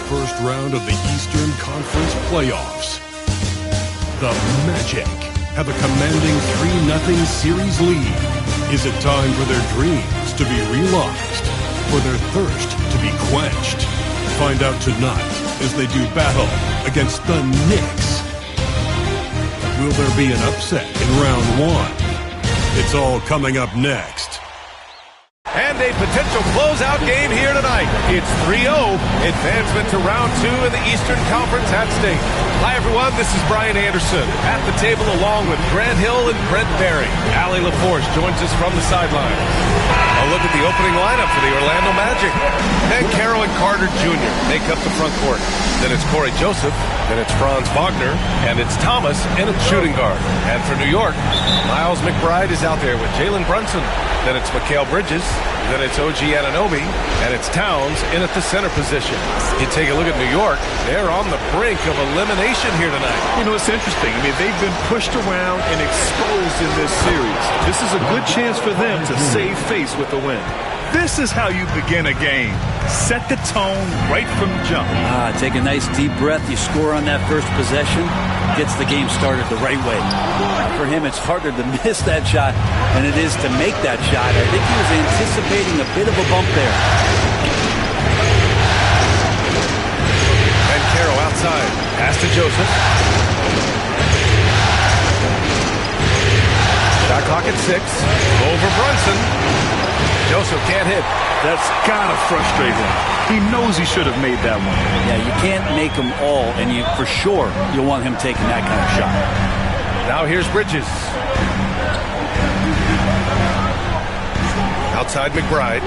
first round of the Eastern Conference playoffs. The Magic have a commanding 3-0 series lead. Is it time for their dreams to be realized? For their thirst to be quenched? Find out tonight as they do battle against the Knicks. Will there be an upset in round one? It's all coming up next. And a potential closeout game here tonight. It's 3-0. Advancement to round 2 in the Eastern Conference at stake. Hi, everyone. This is Brian Anderson at the table along with Grant Hill and Brent Barry. Allie LaForce joins us from the sideline. A look at the opening lineup for the Orlando Magic. Banchero and Carter Jr. make up the front court. Then it's Corey Joseph. Then it's Franz Wagner. And it's Thomas in a shooting guard. And for New York, Miles McBride is out there with Jalen Brunson. Then it's Mikal Bridges. Then it's OG Anunoby. And it's Towns in at the center position. You take a look at New York. They're on the brink of elimination here tonight. You know, it's interesting. I mean, they've been pushed around and exposed in this series. This is a good chance for them to save face with the win. This is how you begin a game. Set the tone right from jump. Take a nice deep breath. You score on that first possession. Gets the game started the right way. For him, it's harder to miss that shot than it is to make that shot. I think he was anticipating a bit of a bump there. Banchero outside. Pass to Joseph. Shot clock at 6. Over Brunson. Joseph can't hit. That's gotta frustrate him. He knows he should have made that one. Yeah, you can't make them all, and you for sure you'll want him taking that kind of shot. Now here's Bridges. Outside McBride.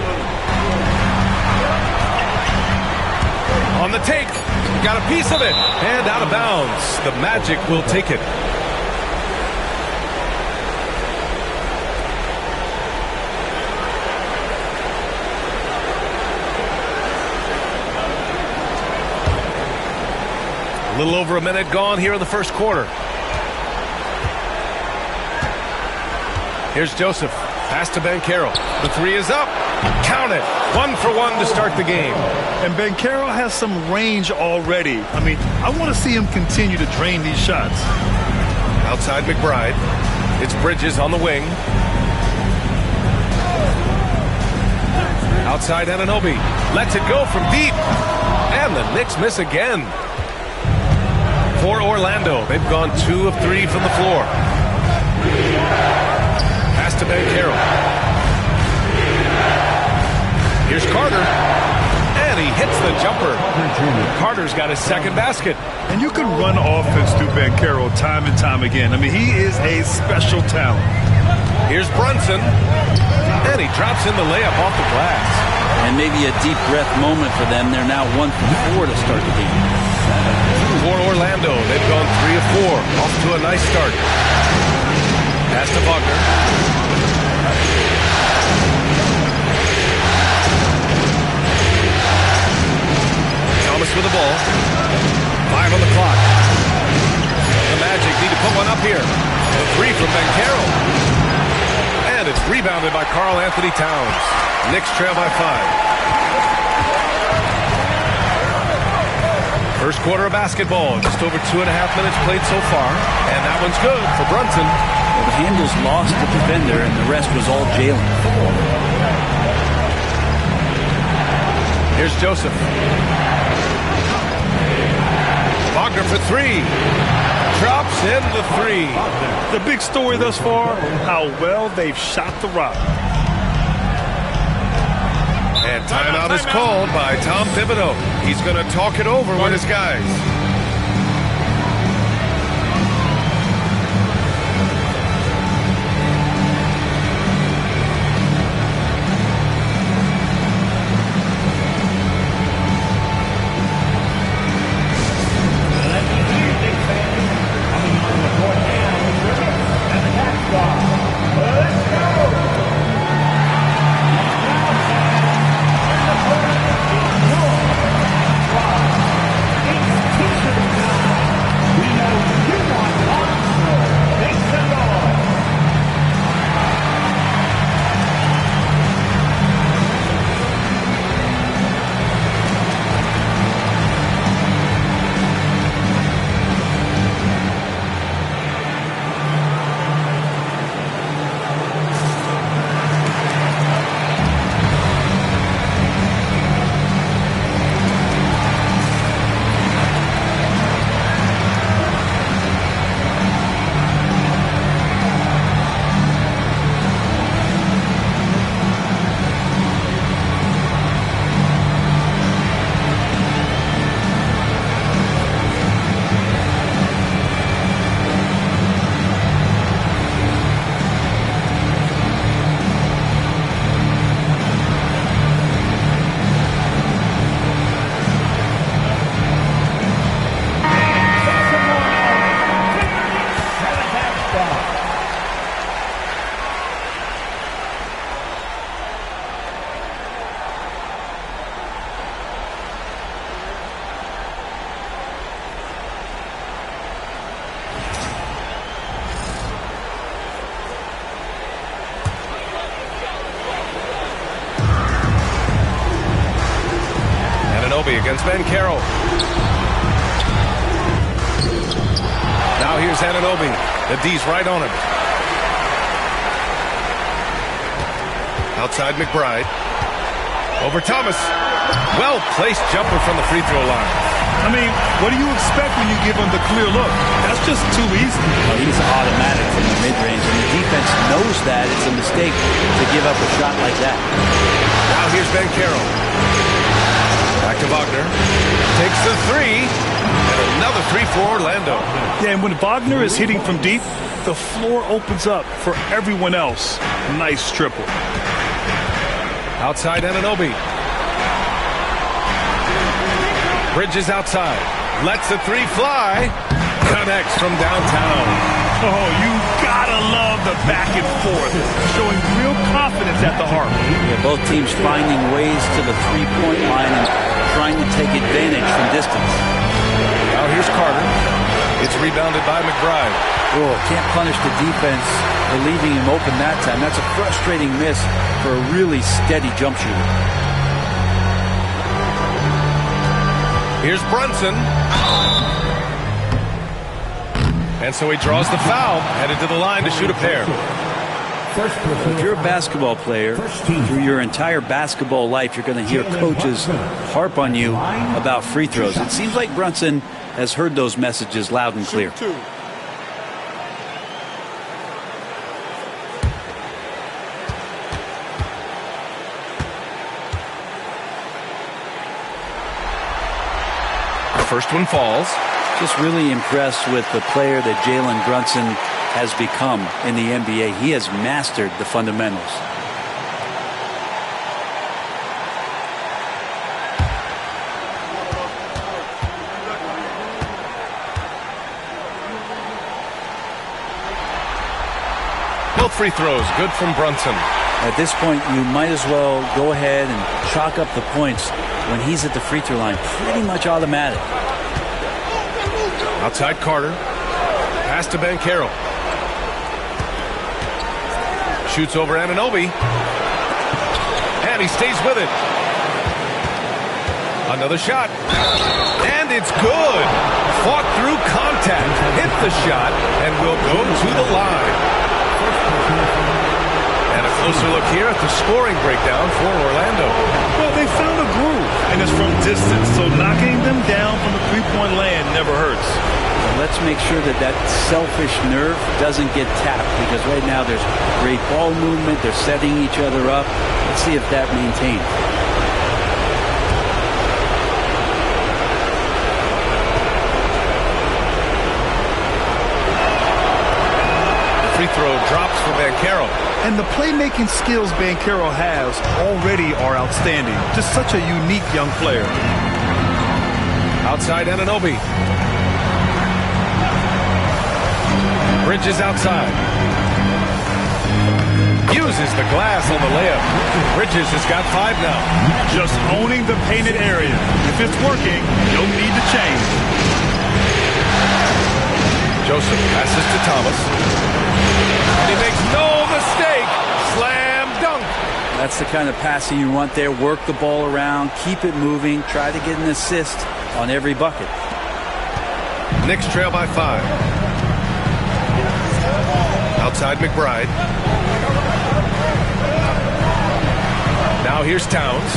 On the take. Got a piece of it. And out of bounds. The Magic will take it. A little over a minute gone here in the first quarter. Here's Joseph. Pass to Banchero. The 3 is up. Count it. 1 for 1 to start the game. And Banchero has some range already. I mean, I want to see him continue to drain these shots. Outside McBride. It's Bridges on the wing. Outside Anunoby. Lets it go from deep. And the Knicks miss again. For Orlando, they've gone 2 of 3 from the floor. Pass to Banchero. Here's Carter. And he hits the jumper. Carter's got his second basket. And you can run offense through Banchero time and time again. I mean, he is a special talent. Here's Brunson. And he drops in the layup off the glass. And maybe a deep breath moment for them. They're now 1 for 4 to start the game. For Orlando, they've gone 3 of 4. Off to a nice start. Pass to Wagner. Thomas with the ball. 5 on the clock. The Magic need to put one up here. The 3 from Banchero. And it's rebounded by Karl Anthony Towns. Knicks trail by 5. First quarter of basketball, just over 2.5 minutes played so far, and that one's good for Brunson. Well, the handles lost the defender, and the rest was all Jalen. Here's Joseph. Wagner for 3. Drops in the 3. The big story thus far, how well they've shot the rock. And timeout is called by Tom Thibodeau. He's going to talk it over with his guys. Anunoby against Banchero. Now here's Anunoby. The D's right on him. Outside McBride. Over Thomas. Well-placed jumper from the free throw line. I mean, what do you expect when you give him the clear look? That's just too easy. Well, he's automatic from the mid-range, and the defense knows that it's a mistake to give up a shot like that. Now here's Banchero. Back to Wagner. Takes the three. And another three for Orlando. Yeah, and when Wagner is hitting from deep, the floor opens up for everyone else. Nice triple. Outside Anunoby. Bridges outside. Lets the three fly. Connects from downtown. Oh, you gotta love the back and forth. Showing real confidence at the arc. Yeah, both teams finding ways to the three-point line and trying to take advantage from distance. Now here's Carter. It's rebounded by McBride. Oh, can't punish the defense for leaving him open that time. That's a frustrating miss for a really steady jump shooter. Here's Brunson. And so he draws the foul, headed to the line to shoot a pair. If you're a basketball player, through your entire basketball life, you're going to hear coaches harp on you about free throws. It seems like Brunson has heard those messages loud and clear. First one falls. Just really impressed with the player that Jalen Brunson has become in the NBA. He has mastered the fundamentals. Both free throws good from Brunson. At this point, you might as well go ahead and chalk up the points when he's at the free throw line. Pretty much automatic. Outside Carter. Pass to Banchero. Shoots over Anunoby. And he stays with it. Another shot. And it's good. Fought through contact. Hit the shot and will go to the line. And a closer look here at the scoring breakdown for Orlando. Well, they found a groove, and it's from distance, so knocking them down from the three-point land never hurts. Let's make sure that that selfish nerve doesn't get tapped, because right now there's great ball movement. They're setting each other up. Let's see if that maintains. Free throw drops for Banchero. And the playmaking skills Banchero has already are outstanding. Just such a unique young player. Outside Anunoby. Bridges outside. Uses the glass on the layup. Bridges has got 5 now. Just owning the painted area. If it's working, you'll need to change. Joseph passes to Thomas. And he makes no mistake. Slam dunk. That's the kind of passing you want there. Work the ball around, keep it moving, try to get an assist on every bucket. Knicks trail by 5. Outside McBride. Now here's Towns.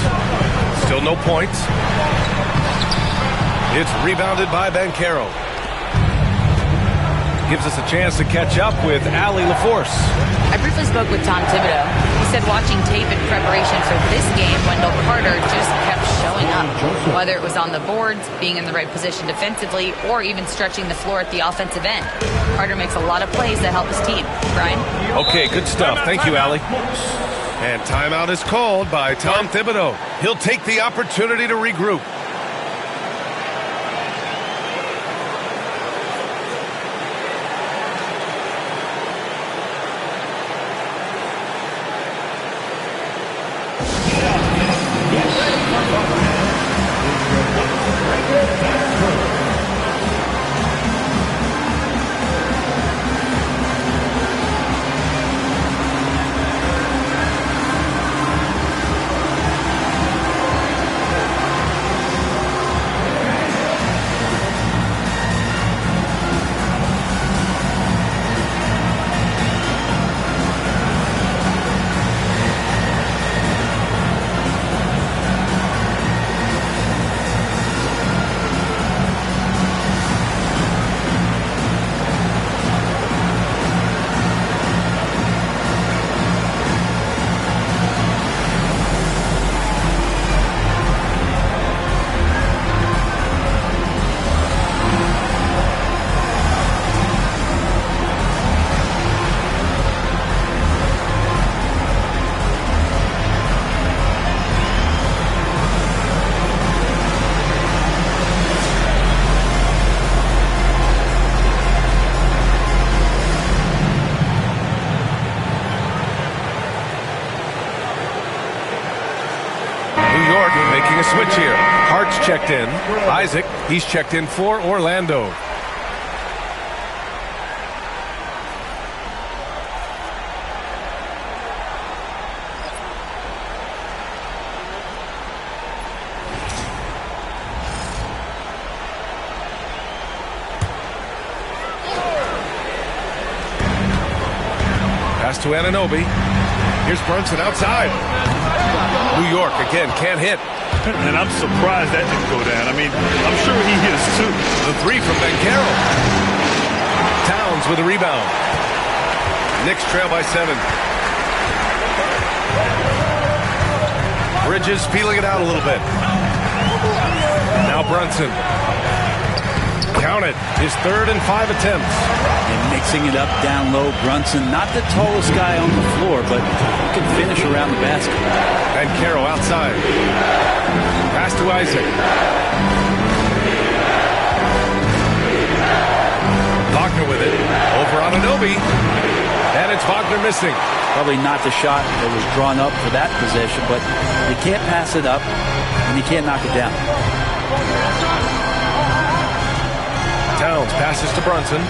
Still no points. It's rebounded by Banchero. Gives us a chance to catch up with Allie LaForce. I briefly spoke with Tom Thibodeau. He said watching tape in preparation for this game, Wendell Carter just kept showing up. Whether it was on the boards, being in the right position defensively, or even stretching the floor at the offensive end. Carter makes a lot of plays that help his team. Brian? Okay, good stuff. Thank you, Allie. And timeout is called by Tom Thibodeau. He'll take the opportunity to regroup. Making a switch here. Hart's checked in. Isaac, he's checked in for Orlando. Pass to Anunoby. Here's Brunson outside. New York, again, can't hit. And I'm surprised that didn't go down. I mean, I'm sure he is too. The three from Banchero. Towns with a rebound. Knicks trail by 7. Bridges feeling it out a little bit. Now Brunson. Count it. His 3rd and 5 attempts. And mixing it up down low. Brunson, not the tallest guy on the floor, but he can finish around the basket. Banchero outside. Pass to Isaac. Wagner with it. Over on Anunoby. And it's Wagner missing. Probably not the shot that was drawn up for that possession, but you can't pass it up, and you can't knock it down. Towns passes to Brunson.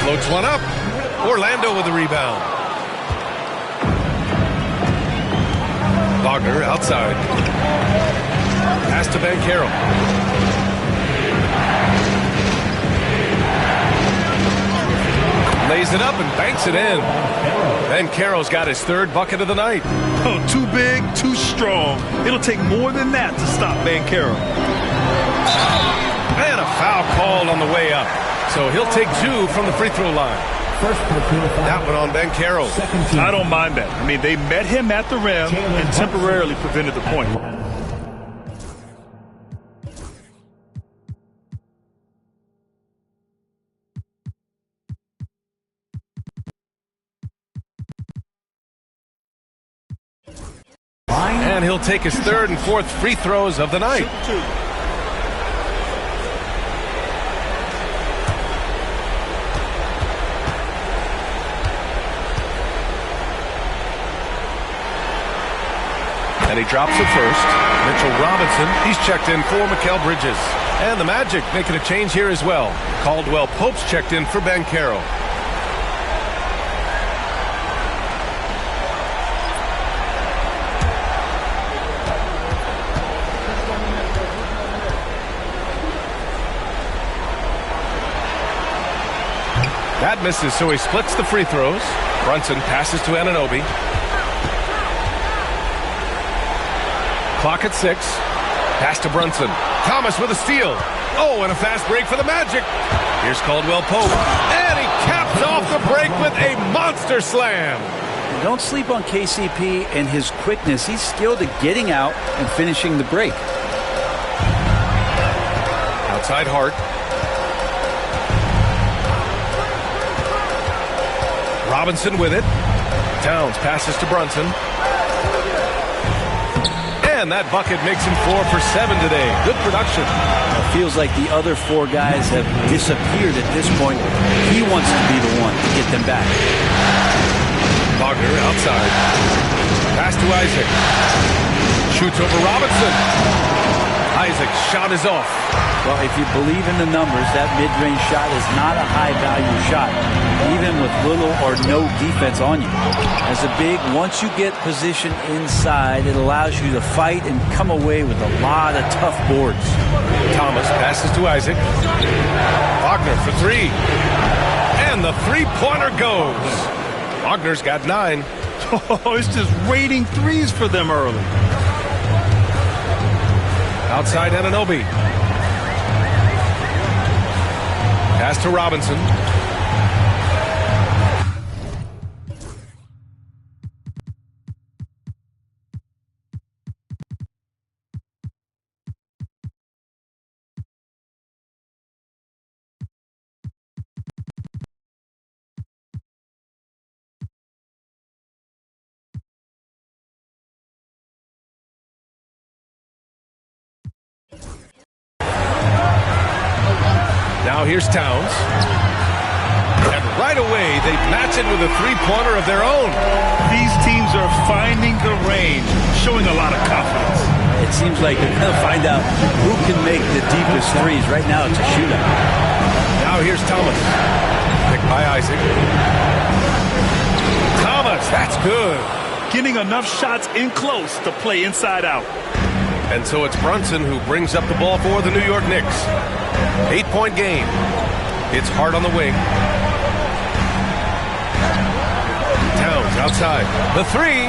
Floats one up. Orlando with the rebound. Wagner outside. Pass to Banchero. Lays it up and banks it in. Banchero's got his 3rd bucket of the night. Oh, too big, too strong. It'll take more than that to stop Banchero. And a foul called on the way up. So he'll take 2 from the free throw line. That one on Banchero. I don't mind that. I mean, they met him at the rim and temporarily prevented the point. And he'll take his 3rd and 4th free throws of the night. And he drops it first. Mitchell Robinson, he's checked in for Mikal Bridges. And the Magic making a change here as well. Caldwell Pope's checked in for Banchero. That misses, so he splits the free throws. Brunson passes to Anunoby. Clock at 6. Pass to Brunson. Thomas with a steal. Oh, and a fast break for the Magic. Here's Caldwell Pope. And he caps off the break with a monster slam. Don't sleep on KCP and his quickness. He's skilled at getting out and finishing the break. Outside Hart. Robinson with it. Towns passes to Brunson. And that bucket makes him 4 for 7 today. Good production. It feels like the other 4 guys have disappeared at this point. He wants to be the one to get them back. Wagner outside. Pass to Isaac. Shoots over Robinson. Isaac's shot is off. Well, if you believe in the numbers, that mid-range shot is not a high-value shot, even with little or no defense on you. As a big, once you get position inside, it allows you to fight and come away with a lot of tough boards. Thomas passes to Isaac. Wagner for 3. And the three-pointer goes. Wagner's got 9. Oh, it's just raining threes for them early. Outside Anunoby. Pass to Robinson. Now here's Towns. And right away, they match it with a three-pointer of their own. These teams are finding the range. seems like they're going to find out who can make the deepest threes. Right now, it's a shootout. Now here's Thomas. Picked by Isaac. Thomas, that's good. Getting enough shots in close to play inside out. And so it's Brunson who brings up the ball for the New York Knicks. 8-point game. It's Hart on the wing. Towns outside. The three.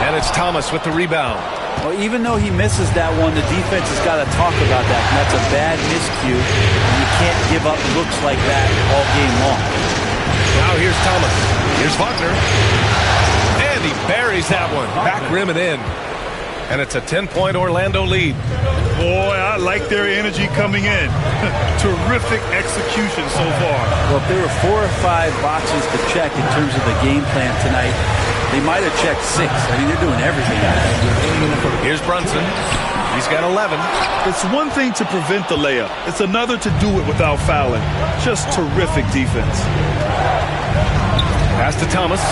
And it's Thomas with the rebound. Well, even though he misses that one, the defense has got to talk about that. And that's a bad miscue. And you can't give up looks like that all game long. Now here's Thomas. Here's Wagner. And he buries that one. Back rim and in. And it's a 10-point Orlando lead. Boy, I like their energy coming in. Terrific execution so far. Well, if there were 4 or 5 boxes to check in terms of the game plan tonight, they might have checked 6. I mean, they're doing everything. Here's Brunson. He's got 11. It's one thing to prevent the layup. It's another to do it without fouling. Just terrific defense. Pass to Thomas.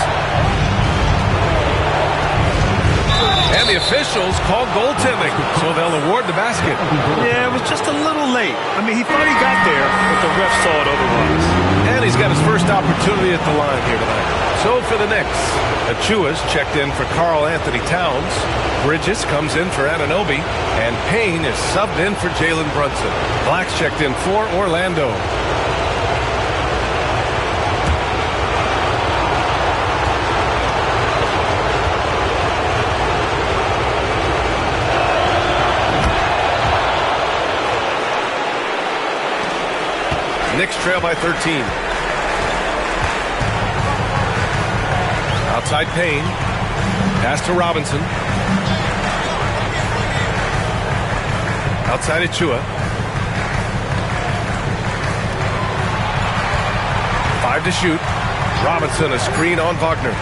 And the officials called goaltending, so they'll award the basket. Yeah, it was just a little late. I mean, he thought he got there, but the ref saw it otherwise. And he's got his first opportunity at the line here tonight. So for the Knicks, Achua's checked in for Karl Anthony Towns. Bridges comes in for Anunoby. And Payne is subbed in for Jalen Brunson. Black's checked in for Orlando. Knicks trail by 13. Outside Payne. Pass to Robinson. Outside Achua. 5 to shoot. Robinson a screen on Wagner.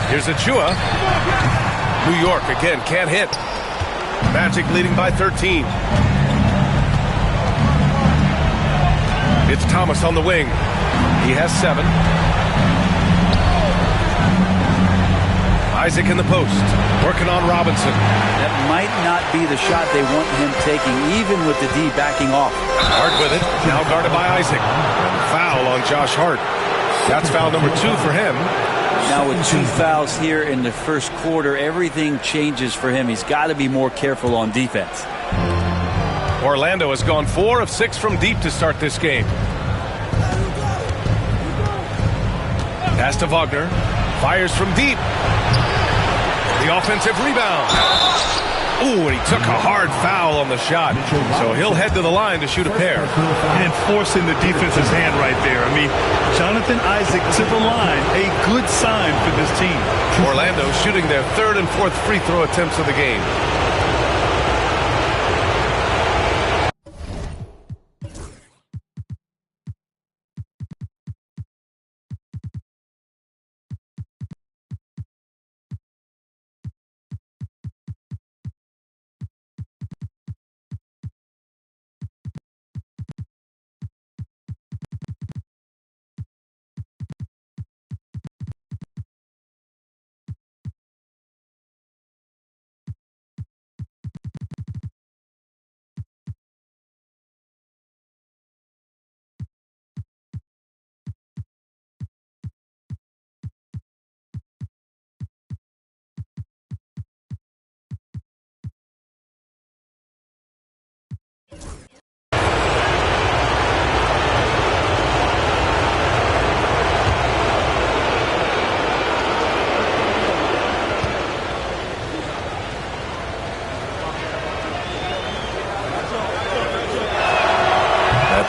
Here's Achua. New York again can't hit. Magic leading by 13. It's Thomas on the wing. He has 7. Isaac in the post, working on Robinson. That might not be the shot they want him taking, even with the D backing off. Hart with it, now guarded by Isaac. And foul on Josh Hart. That's foul number 2 for him. Now with 2 fouls here in the first quarter, everything changes for him. He's got to be more careful on defense. Orlando has gone 4 of 6 from deep to start this game. Pass to Wagner. Fires from deep. The offensive rebound. Ooh, and he took a hard foul on the shot. So he'll head to the line to shoot a pair. And forcing the defense's hand right there. I mean, Jonathan Isaac to the line. A good sign for this team. Orlando shooting their 3rd and 4th free throw attempts of the game.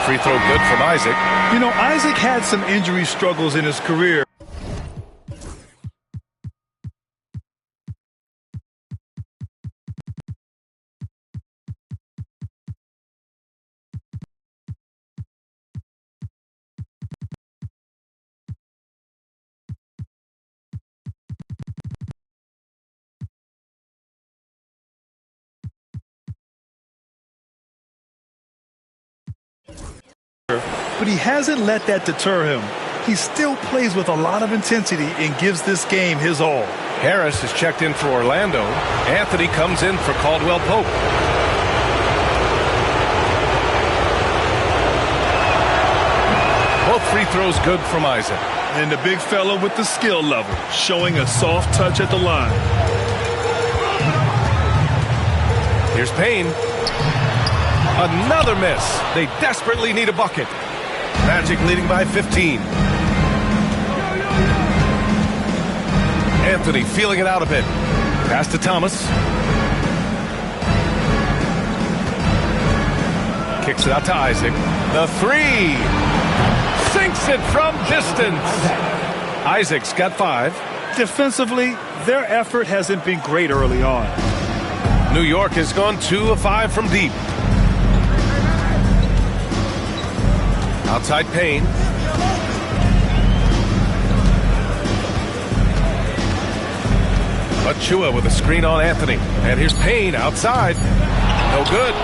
Free throw good from Isaac. You know, Isaac had some injury struggles in his career. But he hasn't let that deter him. He still plays with a lot of intensity and gives this game his all. Harris is checked in for Orlando. Anthony comes in for Caldwell Pope. Both free throws good from Isaac. And the big fella with the skill level, showing a soft touch at the line. Here's Payne. Another miss. They desperately need a bucket. Magic leading by 15. Anthony feeling it out a bit. Pass to Thomas. Kicks it out to Isaac. The three. Sinks it from distance. Isaac's got 5. Defensively, their effort hasn't been great early on. New York has gone 2 of 5 from deep. Outside Payne. Achua with a screen on Anthony. And here's Payne outside. No good.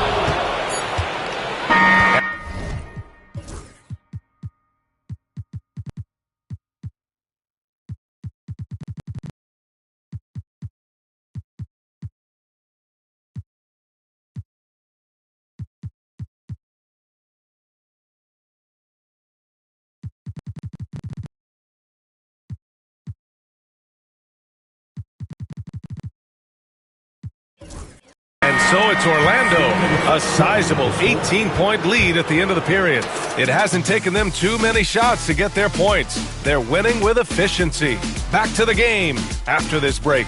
And so it's Orlando, a sizable 18-point lead at the end of the period. It hasn't taken them too many shots to get their points. They're winning with efficiency. Back to the game after this break.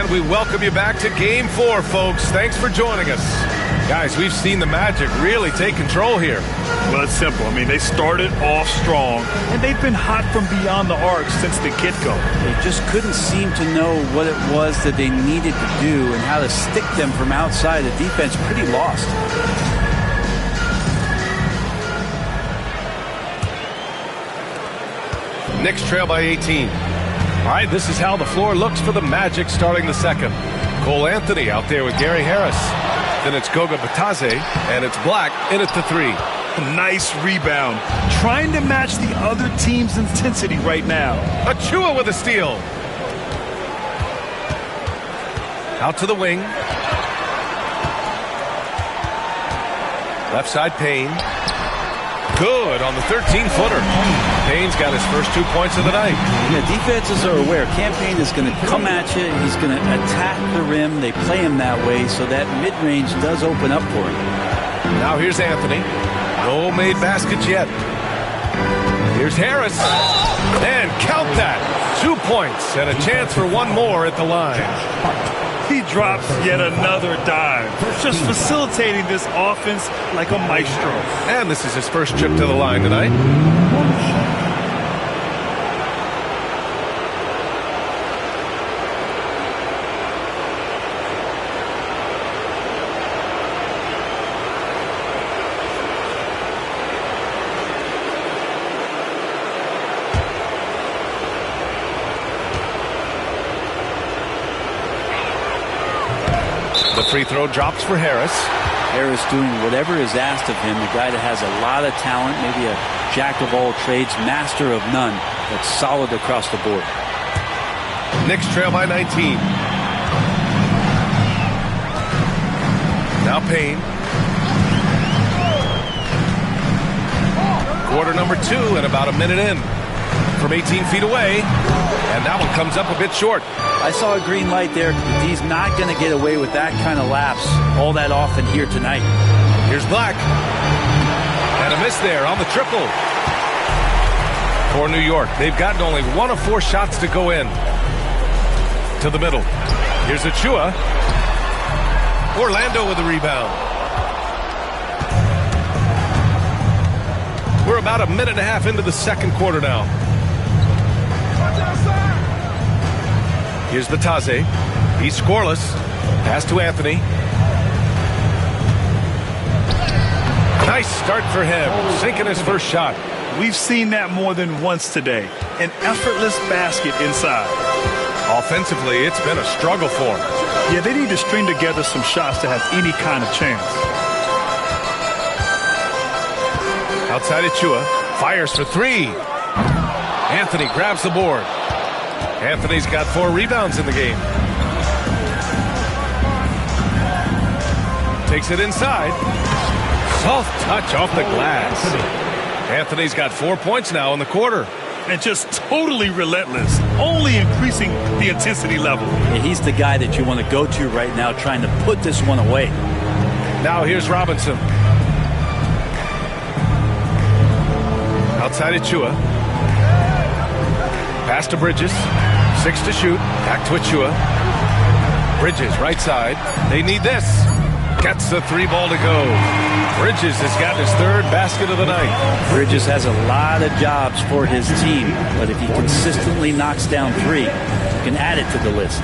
We welcome you back to Game 4, folks. Thanks for joining us. Guys, we've seen the Magic really take control here. Well, it's simple. I mean, they started off strong, and they've been hot from beyond the arc since the get-go. They just couldn't seem to know what it was that they needed to do and how to stick them from outside. The defense pretty lost. Knicks trail by 18. All right, this is how the floor looks for the Magic starting the second. Cole Anthony out there with Gary Harris. Then it's Goga Batadze, and it's Black in at the 3. Nice rebound. Trying to match the other team's intensity right now. Achua with a steal. Out to the wing. Left side Payne. Good on the 13-footer. Payne's got his first 2 points of the night. Yeah, defenses are aware. Campaign is going to come at you. He's going to attack the rim. They play him that way, so that mid-range does open up for him. Now here's Anthony. No made baskets yet. Here's Harris. And count that. 2 points and a chance for one more at the line. He drops yet another dive, just facilitating this offense like a maestro. And this is his first trip to the line tonight. The free throw drops for Harris. Harris doing whatever is asked of him. A guy that has a lot of talent, maybe a jack of all trades, master of none, but solid across the board. Knicks trail by 19. Now Payne. Quarter number 2 and about a minute in. From 18 feet away. And that one comes up a bit short. I saw a green light there. He's not going to get away with that kind of lapse all that often here tonight. Here's Black. And a miss there on the triple. For New York, they've gotten only 1 of 4 shots to go in. To the middle. Here's Achua. Orlando with the rebound. We're about a minute and a half into the second quarter now. Here's Batadze. He's scoreless. Pass to Anthony. Nice start for him, sinking his first shot. We've seen that more than once today. An effortless basket inside. Offensively, it's been a struggle for him. Yeah, they need to string together some shots to have any kind of chance. Outside Achua, fires for three. Anthony grabs the board. Anthony's got 4 rebounds in the game. Takes it inside. Soft touch off the glass. Anthony's got 4 points now in the quarter. And just totally relentless, only increasing the intensity level. Yeah, he's the guy that you want to go to right now, trying to put this one away. Now here's Robinson. Outside Achua. Pass to Bridges. 6 to shoot. Back to Achua. Bridges, right side. They need this. Gets the 3 ball to go. Bridges has got his 3rd basket of the night. Bridges has a lot of jobs for his team, but if he consistently knocks down 3, you can add it to the list.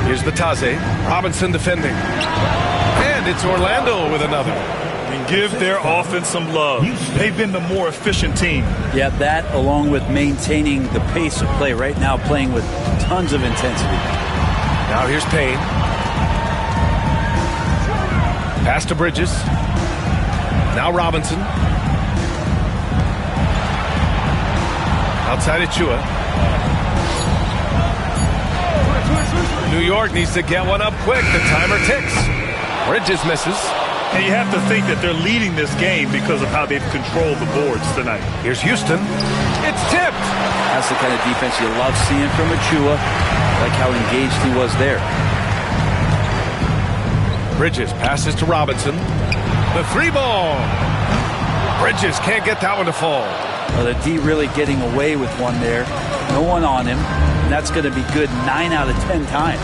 Here's Batase. Robinson defending. And it's Orlando with another. And give their offense some love. They've been the more efficient team. Yeah, that along with maintaining the pace of play right now, playing with tons of intensity. Now here's Payne. Pass to Bridges. Now Robinson. Outside Achua. New York needs to get one up quick. The timer ticks. Bridges misses. And you have to think that they're leading this game because of how they've controlled the boards tonight. Here's Houston. It's tipped. That's the kind of defense you love seeing from Achua, like how engaged he was there. Bridges passes to Robinson. The 3 ball. Bridges can't get that one to fall. Well, the D really getting away with one there. No one on him. And that's going to be good 9 out of 10 times.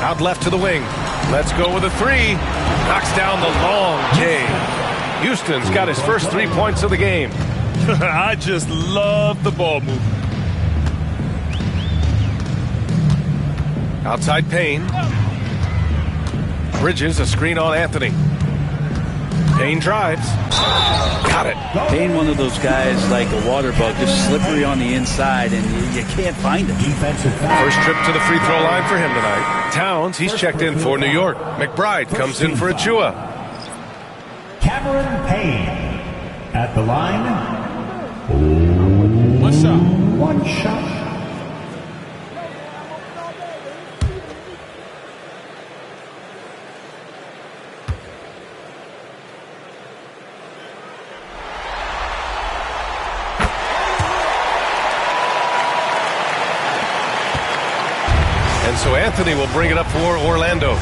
Out left to the wing. Let's go with a 3. Knocks down the long J. Houston's got his first 3 points of the game. I just love the ball movement. Outside Payne. Bridges, a screen on Anthony. Payne drives. Got it. Payne, one of those guys like a water bug, just slippery on the inside, and you can't find him. First trip to the free throw line for him tonight. Towns, he's checked in for New York. McBride comes in for Achua. Cameron Payne at the line. What's up? 1 shot. So Anthony will bring it up for Orlando.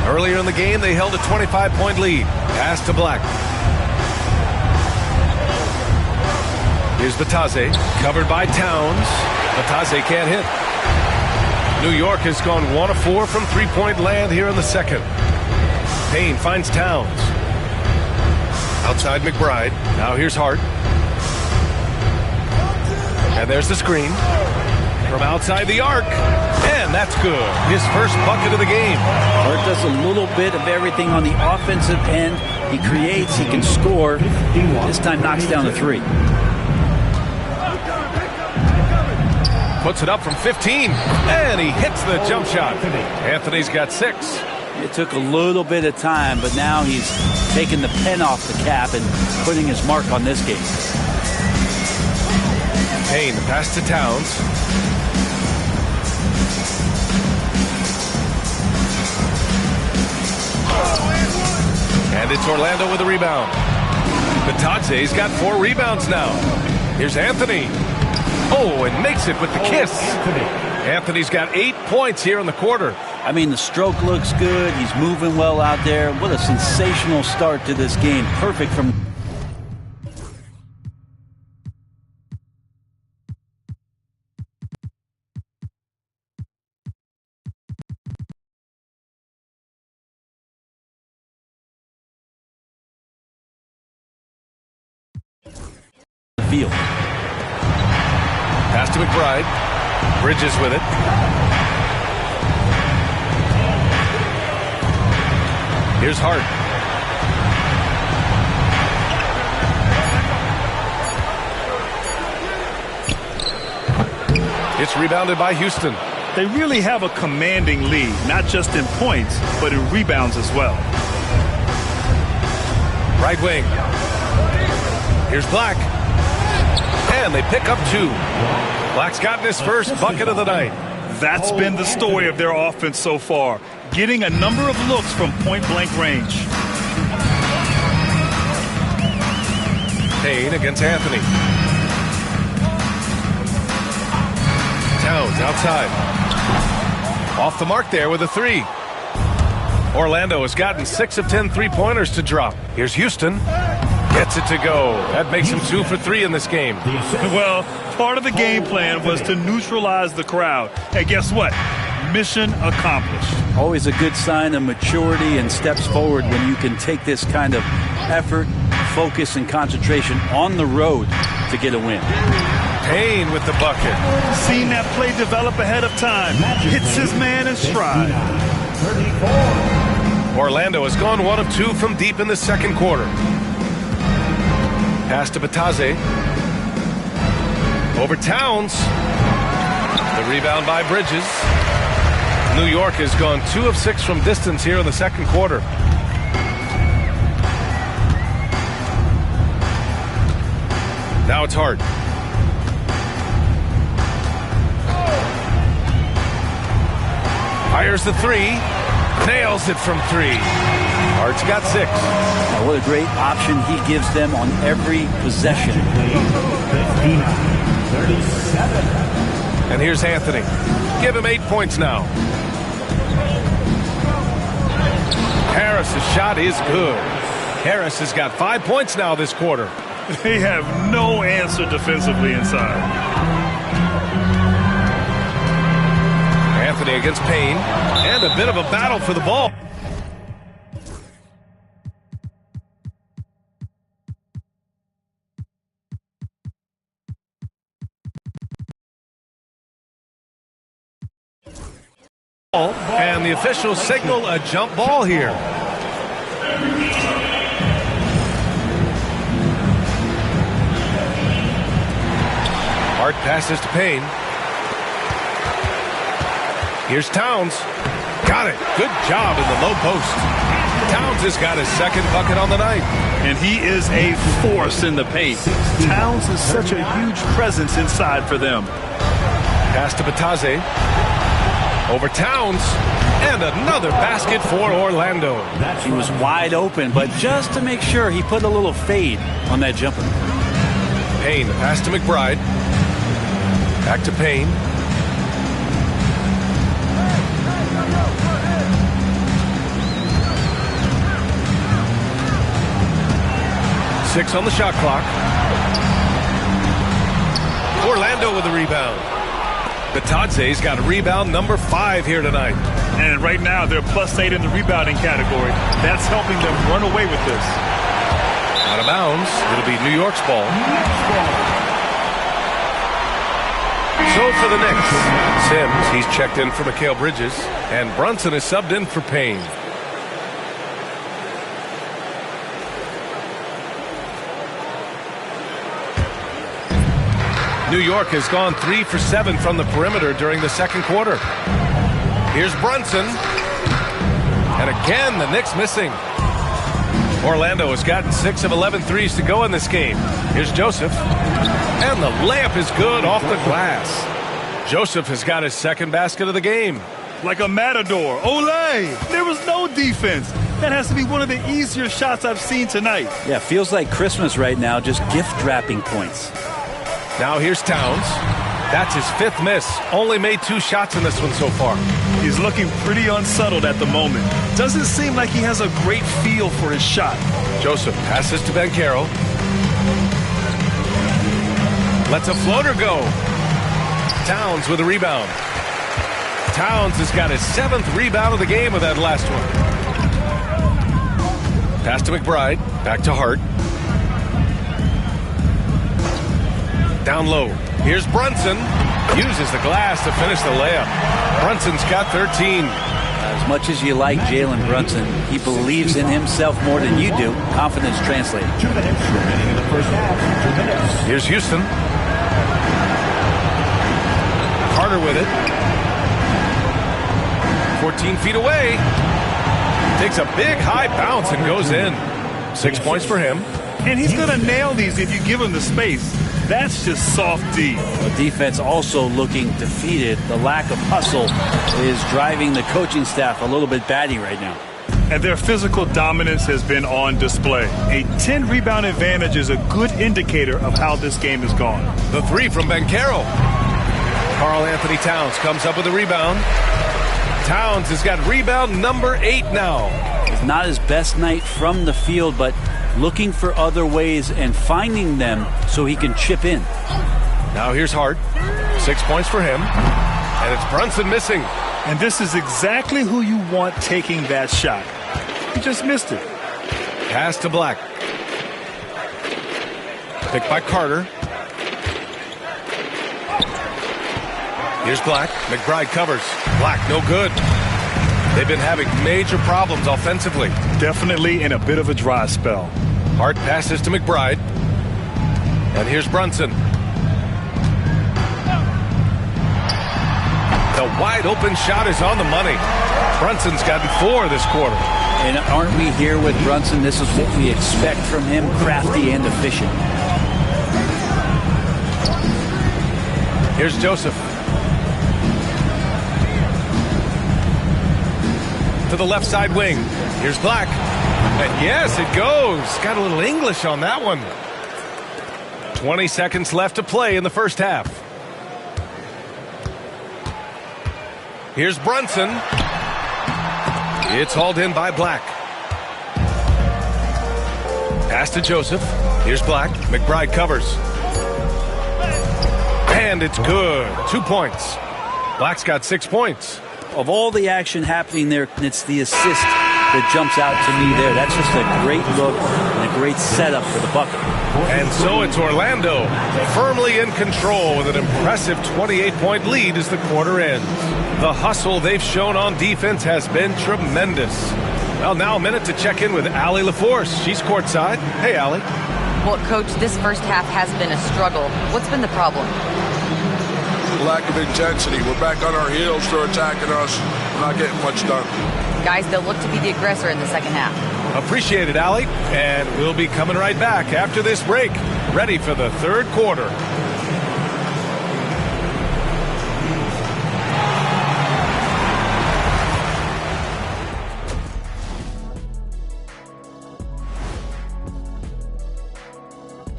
Earlier in the game, they held a 25-point lead. Pass to Black. Here's Batase, covered by Towns. Batase can't hit. New York has gone 1 of 4 from 3-point land here in the second. Payne finds Towns. Outside McBride. Now here's Hart. And there's the screen. From outside the arc. And that's good. His first bucket of the game. Hart does a little bit of everything on the offensive end. He creates, he can score. This time knocks down a 3. Puts it up from 15. And he hits the jump shot. Anthony's got 6. It took a little bit of time, but now he's taking the pen off the cap and putting his mark on this game. Payne, the pass to Towns. And it's Orlando with a rebound. Batase's got 4 rebounds now. Here's Anthony. Oh, and makes it with the kiss. Anthony's got 8 points here in the quarter. I mean, the stroke looks good. He's moving well out there. What a sensational start to this game. Perfect from... field. Pass to McBride. Bridges with it. Here's Hart. It's rebounded by Houston. They really have a commanding lead, not just in points, but in rebounds as well. Right wing. Here's Black. And they pick up 2. Black's gotten his first bucket of the night. That's been the story of their offense so far, getting a number of looks from point-blank range. Payne against Anthony. Towns outside. Off the mark there with a 3. Orlando has gotten 6 of 10 three-pointers to drop. Here's Houston. Gets it to go. That makes him 2 for 3 in this game. Well, part of the game plan was to neutralize the crowd. And guess what? Mission accomplished. Always a good sign of maturity and steps forward when you can take this kind of effort, focus, and concentration on the road to get a win. Payne with the bucket. Seen that play develop ahead of time. Hits his man in stride. Orlando has gone 1 of 2 from deep in the second quarter. Pass to Batadze. Over Towns. The rebound by Bridges. New York has gone 2 of 6 from distance here in the second quarter. Now it's Hart. Fires the 3. Nails it from 3. Hart's got 6. Now, what a great option he gives them on every possession. And here's Anthony. Give him 8 points now. Harris's shot is good. Harris has got 5 points now this quarter. They have no answer defensively inside. Anthony against Payne. And a bit of a battle for the ball. And the officials signal a jump ball here. Hart passes to Payne. Here's Towns. Got it. Good job in the low post. Towns has got his second bucket on the night. And he is a force in the paint. Towns is such a huge presence inside for them. Pass to Batadze. Over Towns. And another basket for Orlando. He was wide open, but just to make sure, he put a little fade on that jumper. Payne, pass to McBride. Back to Payne. Six on the shot clock. Orlando with a rebound. Batadze's got a rebound number 5 here tonight. And right now they're +8 in the rebounding category. That's helping them run away with this. Out of bounds. It'll be New York's ball. So for the Knicks, Sims, he's checked in for Mikal Bridges, and Brunson is subbed in for Payne. New York has gone 3 for 7 from the perimeter during the second quarter. Here's Brunson. And again, the Knicks missing. Orlando has gotten 6 of 11 threes to go in this game. Here's Joseph. And the layup is good off the glass. Joseph has got his second basket of the game. Like a matador. Olay! There was no defense. That has to be one of the easier shots I've seen tonight. Yeah, feels like Christmas right now, just gift-wrapping points. Now here's Towns. That's his 5th miss. Only made 2 shots in this one so far. He's looking pretty unsettled at the moment. Doesn't seem like he has a great feel for his shot. Joseph passes to Banchero. Lets a floater go. Towns with a rebound. Towns has got his 7th rebound of the game with that last one. Pass to McBride. Back to Hart. Down low. Here's Brunson. Uses the glass to finish the layup. Brunson's got 13. As much as you like Jalen Brunson, he believes in himself more than you do. Confidence translated. 2 minutes remaining in the first half. 2 minutes. Here's Houston. Carter with it. 14 feet away. Takes a big high bounce and goes in. 6 points for him. And he's going to nail these if you give him the space. That's just soft D. The defense also looking defeated. The lack of hustle is driving the coaching staff a little bit batty right now. And their physical dominance has been on display. A 10-rebound advantage is a good indicator of how this game has gone. The three from Banchero. Karl Anthony Towns comes up with a rebound. Towns has got rebound number 8 now. It's not his best night from the field, but looking for other ways and finding them so he can chip in. Now here's Hart. 6 points for him. And it's Brunson missing. And this is exactly who you want taking that shot. He just missed it. Pass to Black. Picked by Carter. Here's Black. McBride covers. Black, no good. They've been having major problems offensively. Definitely in a bit of a dry spell. Hart passes to McBride. And here's Brunson. The wide open shot is on the money. Brunson's gotten 4 this quarter. And aren't we here with Brunson? This is what we expect from him, crafty and efficient. Here's Joseph. To the left side wing. Here's Black. And yes, it goes. Got a little English on that one. 20 seconds left to play in the first half. Here's Brunson. It's hauled in by Black. Pass to Joseph. Here's Black. McBride covers. And it's good. 2 points. Black's got 6 points. Of all the action happening there, it's the assist that jumps out to me there. That's just a great look and a great setup for the bucket. And so it's Orlando firmly in control with an impressive 28-point lead as the quarter ends. The hustle they've shown on defense has been tremendous. Well, now a minute to check in with Allie LaForce. She's courtside. Hey, Allie. Well, Coach, this first half has been a struggle. What's been the problem? Lack of intensity. We're back on our heels. They're attacking us. We're not getting much done. Guys, they'll look to be the aggressor in the second half. Appreciate it, Allie. And we'll be coming right back after this break. Ready for the third quarter.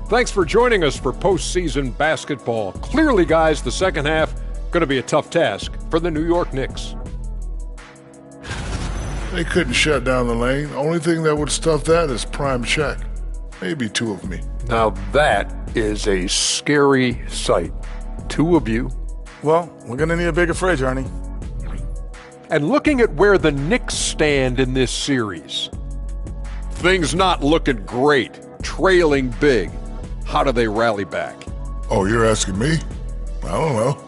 Thanks for joining us for postseason basketball. Clearly, guys, the second half going to be a tough task for the New York Knicks. They couldn't shut down the lane. Only thing that would stuff that is prime check. Maybe 2 of me. Now that is a scary sight. 2 of you. Well, we're going to need a bigger fridge, Ernie. And looking at where the Knicks stand in this series, things not looking great, trailing big. How do they rally back? Oh, you're asking me? I don't know.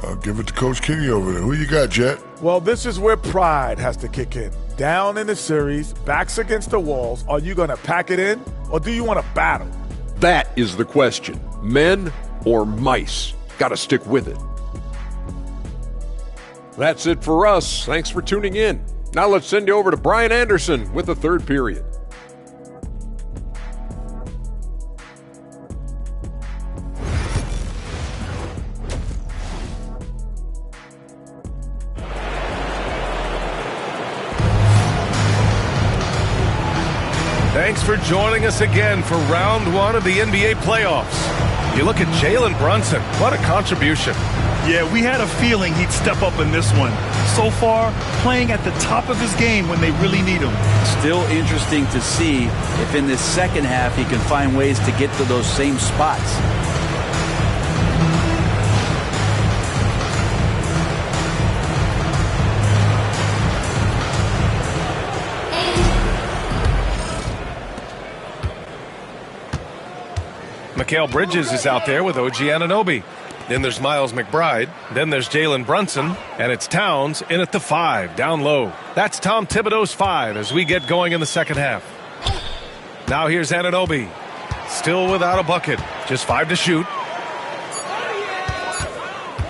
I'll give it to Coach Kenny over there. Who you got, Jet? Well, this is where pride has to kick in. Down in the series, backs against the walls. Are you going to pack it in, or do you want to battle? That is the question. Men or mice? Got to stick with it. That's it for us. Thanks for tuning in. Now let's send you over to Brian Anderson with the third period. Thanks for joining us again for round 1 of the NBA playoffs. You look at Jalen Brunson. What a contribution. Yeah, we had a feeling he'd step up in this one. So far, playing at the top of his game when they really need him. Still interesting to see if in this second half he can find ways to get to those same spots. Mikal Bridges is out there with OG Anunoby. Then there's Miles McBride. Then there's Jalen Brunson. And it's Towns in at the 5, down low. That's Tom Thibodeau's 5 as we get going in the second half. Now here's Anunoby. Still without a bucket. Just 5 to shoot.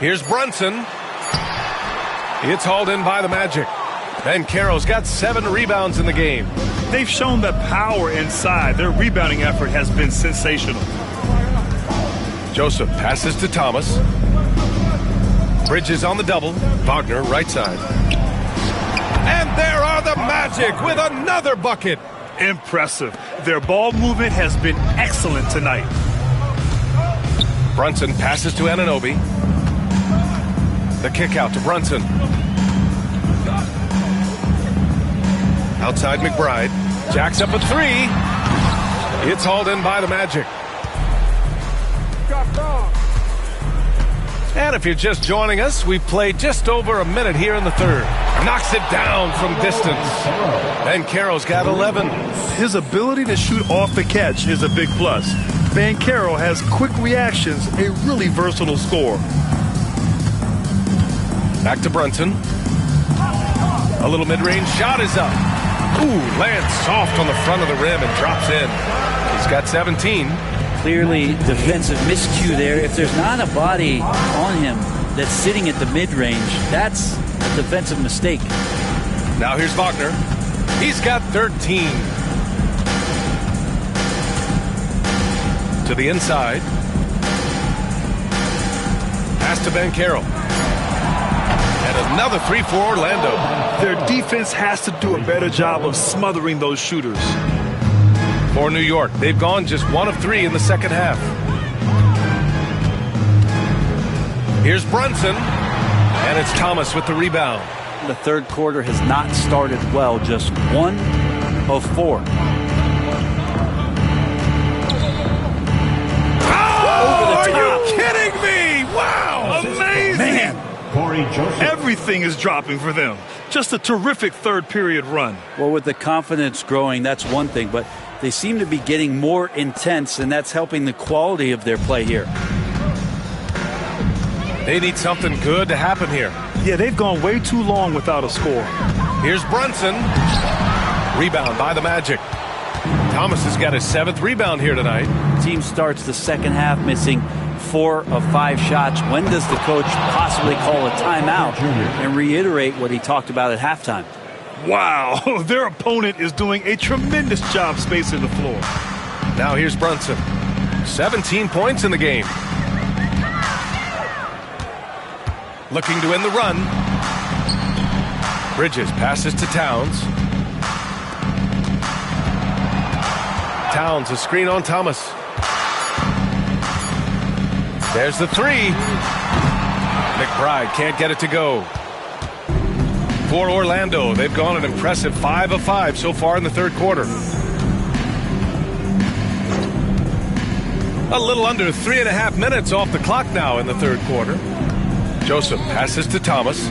Here's Brunson. It's hauled in by the Magic. Banchero's got 7 rebounds in the game. They've shown the power inside. Their rebounding effort has been sensational. Joseph passes to Thomas. Bridges on the double. Wagner right side. And there are the Magic with another bucket. Impressive. Their ball movement has been excellent tonight. Brunson passes to Anunoby. The kick out to Brunson. Outside McBride. Jacks up a 3. It's hauled in by the Magic. And if you're just joining us, we've played just over a minute here in the third. Knocks it down from distance. Banchero's got 11. His ability to shoot off the catch is a big plus. Banchero has quick reactions, a really versatile scorer. Back to Brunson. A little mid-range shot is up. Ooh, lands soft on the front of the rim and drops in. He's got 17. Clearly defensive miscue there. If there's not a body on him that's sitting at the mid-range, that's a defensive mistake. Now here's Wagner. He's got 13. To the inside. Pass to Banchero. And another 3 for Orlando. Their defense has to do a better job of smothering those shooters. For New York, they've gone just 1 of 3 in the second half. Here's Brunson, and it's Thomas with the rebound. The third quarter has not started well, just 1 of 4. Oh, are you kidding me? Wow, amazing. Man, everything is dropping for them. Just a terrific third period run. Well, with the confidence growing, that's one thing, but they seem to be getting more intense, and that's helping the quality of their play here. They need something good to happen here. Yeah, they've gone way too long without a score. Here's Brunson. Rebound by the Magic. Thomas has got his 7th rebound here tonight. Team starts the second half missing 4 of 5 shots. When does the coach possibly call a timeout and reiterate what he talked about at halftime? Wow, their opponent is doing a tremendous job spacing the floor. Now here's Brunson. 17 points in the game. Looking to end the run. Bridges passes to Towns. Towns, a screen on Thomas. There's the 3. McBride can't get it to go. For Orlando, they've gone an impressive 5 of 5 so far in the third quarter. A little under 3.5 minutes off the clock now in the third quarter. Joseph passes to Thomas.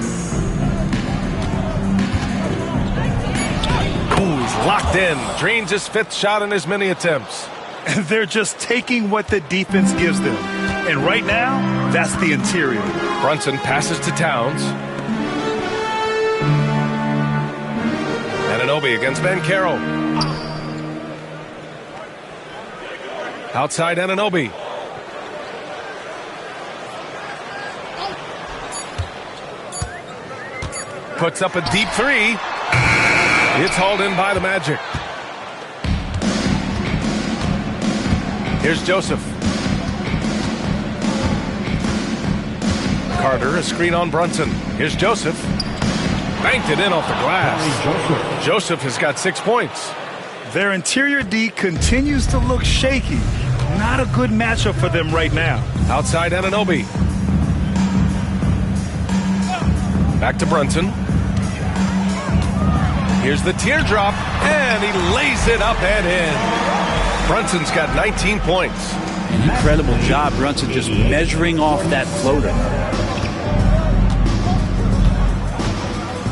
Ooh, he's locked in. Drains his 5th shot in as many attempts. And they're just taking what the defense gives them. And right now, that's the interior. Brunson passes to Towns. Anunoby against Banchero. Outside Anunoby. Puts up a deep 3. It's hauled in by the Magic. Here's Joseph. Carter, a screen on Brunson. Here's Joseph. Banked it in off the glass. Joseph has got 6 points. Their interior D continues to look shaky. Not a good matchup for them right now. Outside Anunoby. Back to Brunson. Here's the teardrop, and he lays it up and in. Brunson's got 19 points. An incredible job, Brunson, just measuring off that floater.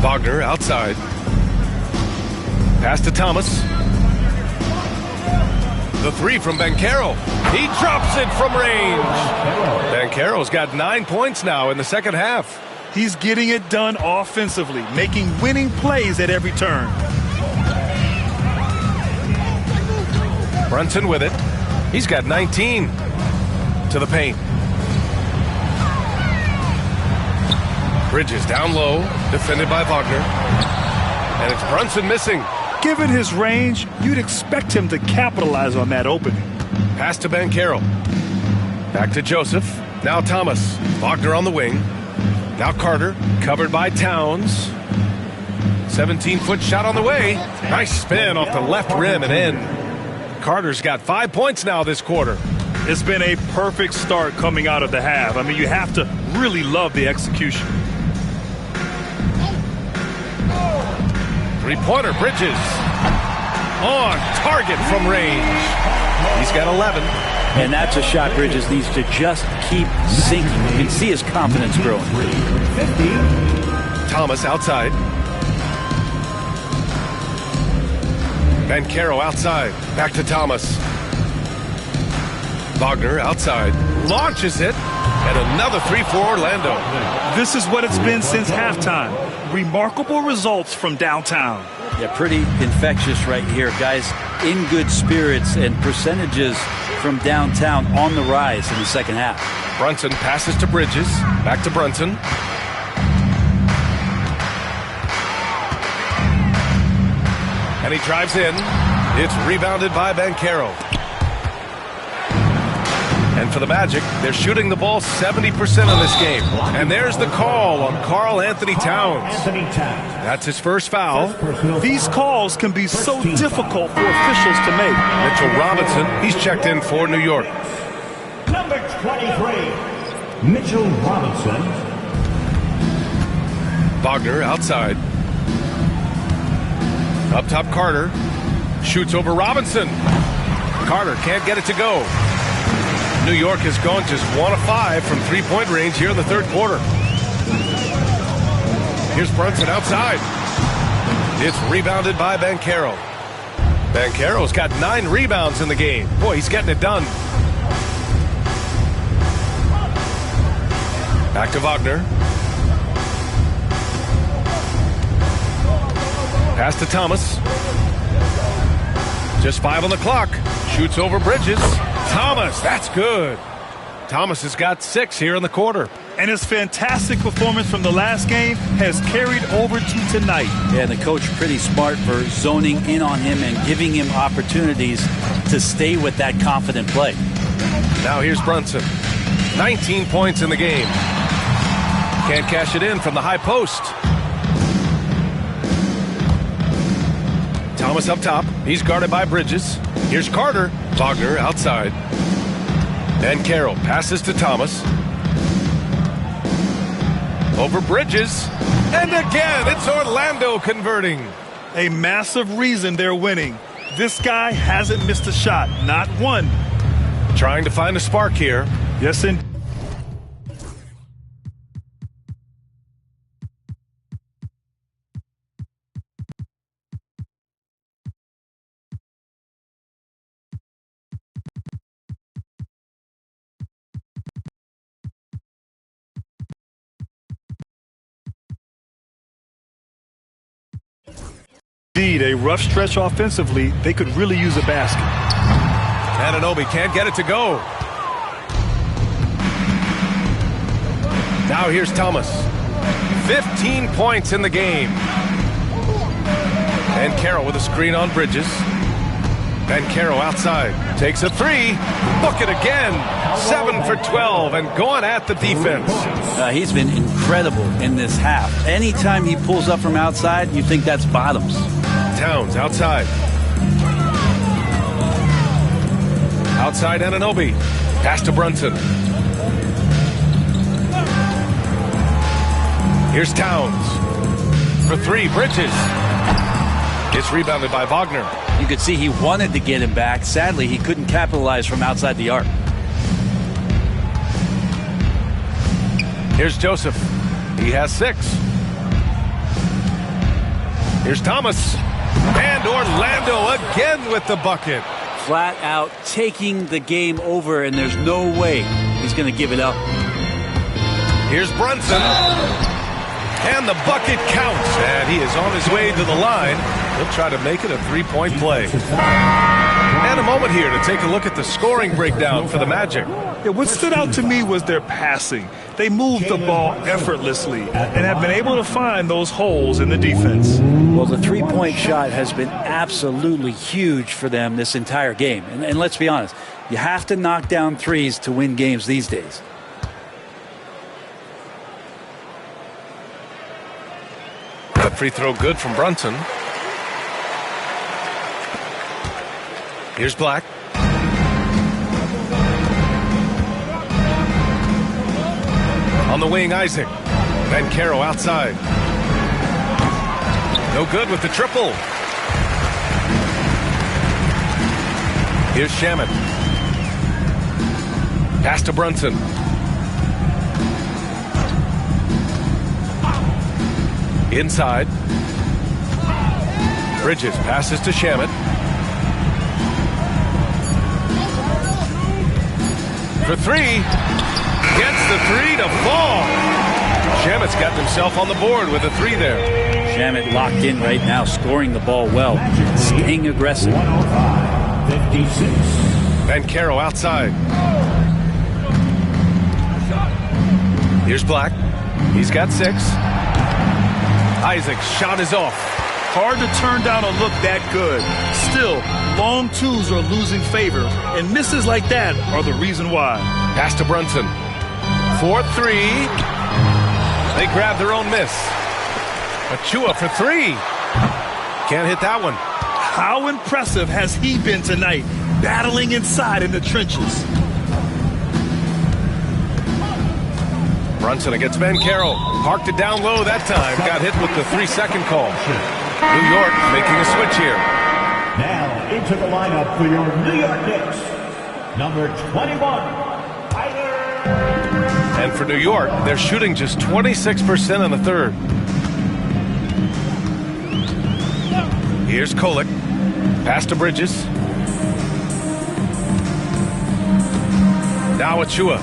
Wagner outside. Pass to Thomas. The 3 from Banchero. He drops it from range. Banchero's got 9 points now in the second half. He's getting it done offensively, making winning plays at every turn. Brunson with it. He's got 19 to the paint. Bridges down low, defended by Wagner. And it's Brunson missing. Given his range, you'd expect him to capitalize on that opening. Pass to Banchero. Back to Joseph. Now Thomas. Wagner on the wing. Now Carter, covered by Towns. 17-foot shot on the way. Nice spin off the left rim and in. Carter's got 5 points now this quarter. It's been a perfect start coming out of the half. I mean, you have to really love the execution. Three-pointer, Bridges. On target from range. He's got 11. And that's a shot Bridges needs to just keep sinking. You can see his confidence growing. Thomas outside. Banchero outside. Back to Thomas. Wagner outside. Launches it. And another three for Orlando. This is what it's been since halftime. Remarkable results from downtown. Yeah, pretty infectious right here. Guys in good spirits and percentages from downtown on the rise in the second half. Brunson passes to Bridges. Back to Brunson. And he drives in. It's rebounded by Banchero. And for the Magic, they're shooting the ball 70% in this game. And there's the call on Karl Anthony Towns. That's his first foul. These calls can be so difficult for officials to make. Mitchell Robinson, he's checked in for New York. Number 23, Mitchell Robinson. Wagner outside. Up top, Carter. Shoots over Robinson. Carter can't get it to go. New York has gone just 1 of 5 from three-point range here in the third quarter. Here's Brunson outside. It's rebounded by Banchero. Banchero's got 9 rebounds in the game. Boy, he's getting it done. Back to Wagner. Pass to Thomas. Just 5 on the clock. Shoots over Bridges. Thomas, that's good. Thomas has got 6 here in the quarter. And his fantastic performance from the last game has carried over to tonight. Yeah, and the coach pretty smart for zoning in on him and giving him opportunities to stay with that confident play. Now here's Brunson. 19 points in the game. Can't cash it in from the high post. Thomas up top. He's guarded by Bridges. Here's Carter. Wagner outside. Banchero passes to Thomas. Over Bridges. And again, it's Orlando converting. A massive reason they're winning. This guy hasn't missed a shot. Not one. Trying to find a spark here. Yes, indeed. Indeed, a rough stretch offensively. They could really use a basket. Anunoby can't get it to go. Now here's Thomas. 15 points in the game. Banchero with a screen on Bridges. Banchero outside. Takes a three. Book it again. 7 for 12 and going at the defense. He's been incredible in this half. Anytime he pulls up from outside, you think that's bottoms. Towns outside. Outside Anunoby. Pass to Brunson. Here's Towns. For 3, Bridges. It's rebounded by Wagner. You could see he wanted to get him back. Sadly, he couldn't capitalize from outside the arc. Here's Joseph. He has 6. Here's Thomas. And Orlando again with the bucket. Flat out taking the game over, and there's no way he's going to give it up. Here's Brunson. And the bucket counts. And he is on his way to the line. He'll try to make it a 3-point play. And a moment moment here to take a look at the scoring breakdown for the Magic. Yeah, what stood out to me was their passing. They moved the ball effortlessly and have been able to find those holes in the defense. Well, the three-point shot has been absolutely huge for them this entire game. And let's be honest, you have to knock down threes to win games these days. That free throw good from Brunson. Here's Black. On the wing, Isaac. Banchero outside. No good with the triple. Here's Shaman. Pass to Brunson. Inside. Bridges passes to Shaman. For three. Gets the three to fall. Shamit's got himself on the board with a three there. Shamit locked in right now, scoring the ball well, staying aggressive. 56. Banchero outside. Here's Black. He's got 6. Isaac's shot is off. Hard to turn down a look that good. Still, long twos are losing favor, and misses like that are the reason why. Pass to Brunson. 4-3. They grab their own miss. Achua for 3. Can't hit that one. How impressive has he been tonight, battling inside in the trenches? Brunson against Banchero. Parked it down low that time. Got hit with the 3-second call. New York making a switch here. Now into the lineup for your New York Knicks, number 21. And for New York, they're shooting just 26% in the third. Here's Kolek. Pass to Bridges. Now Achua.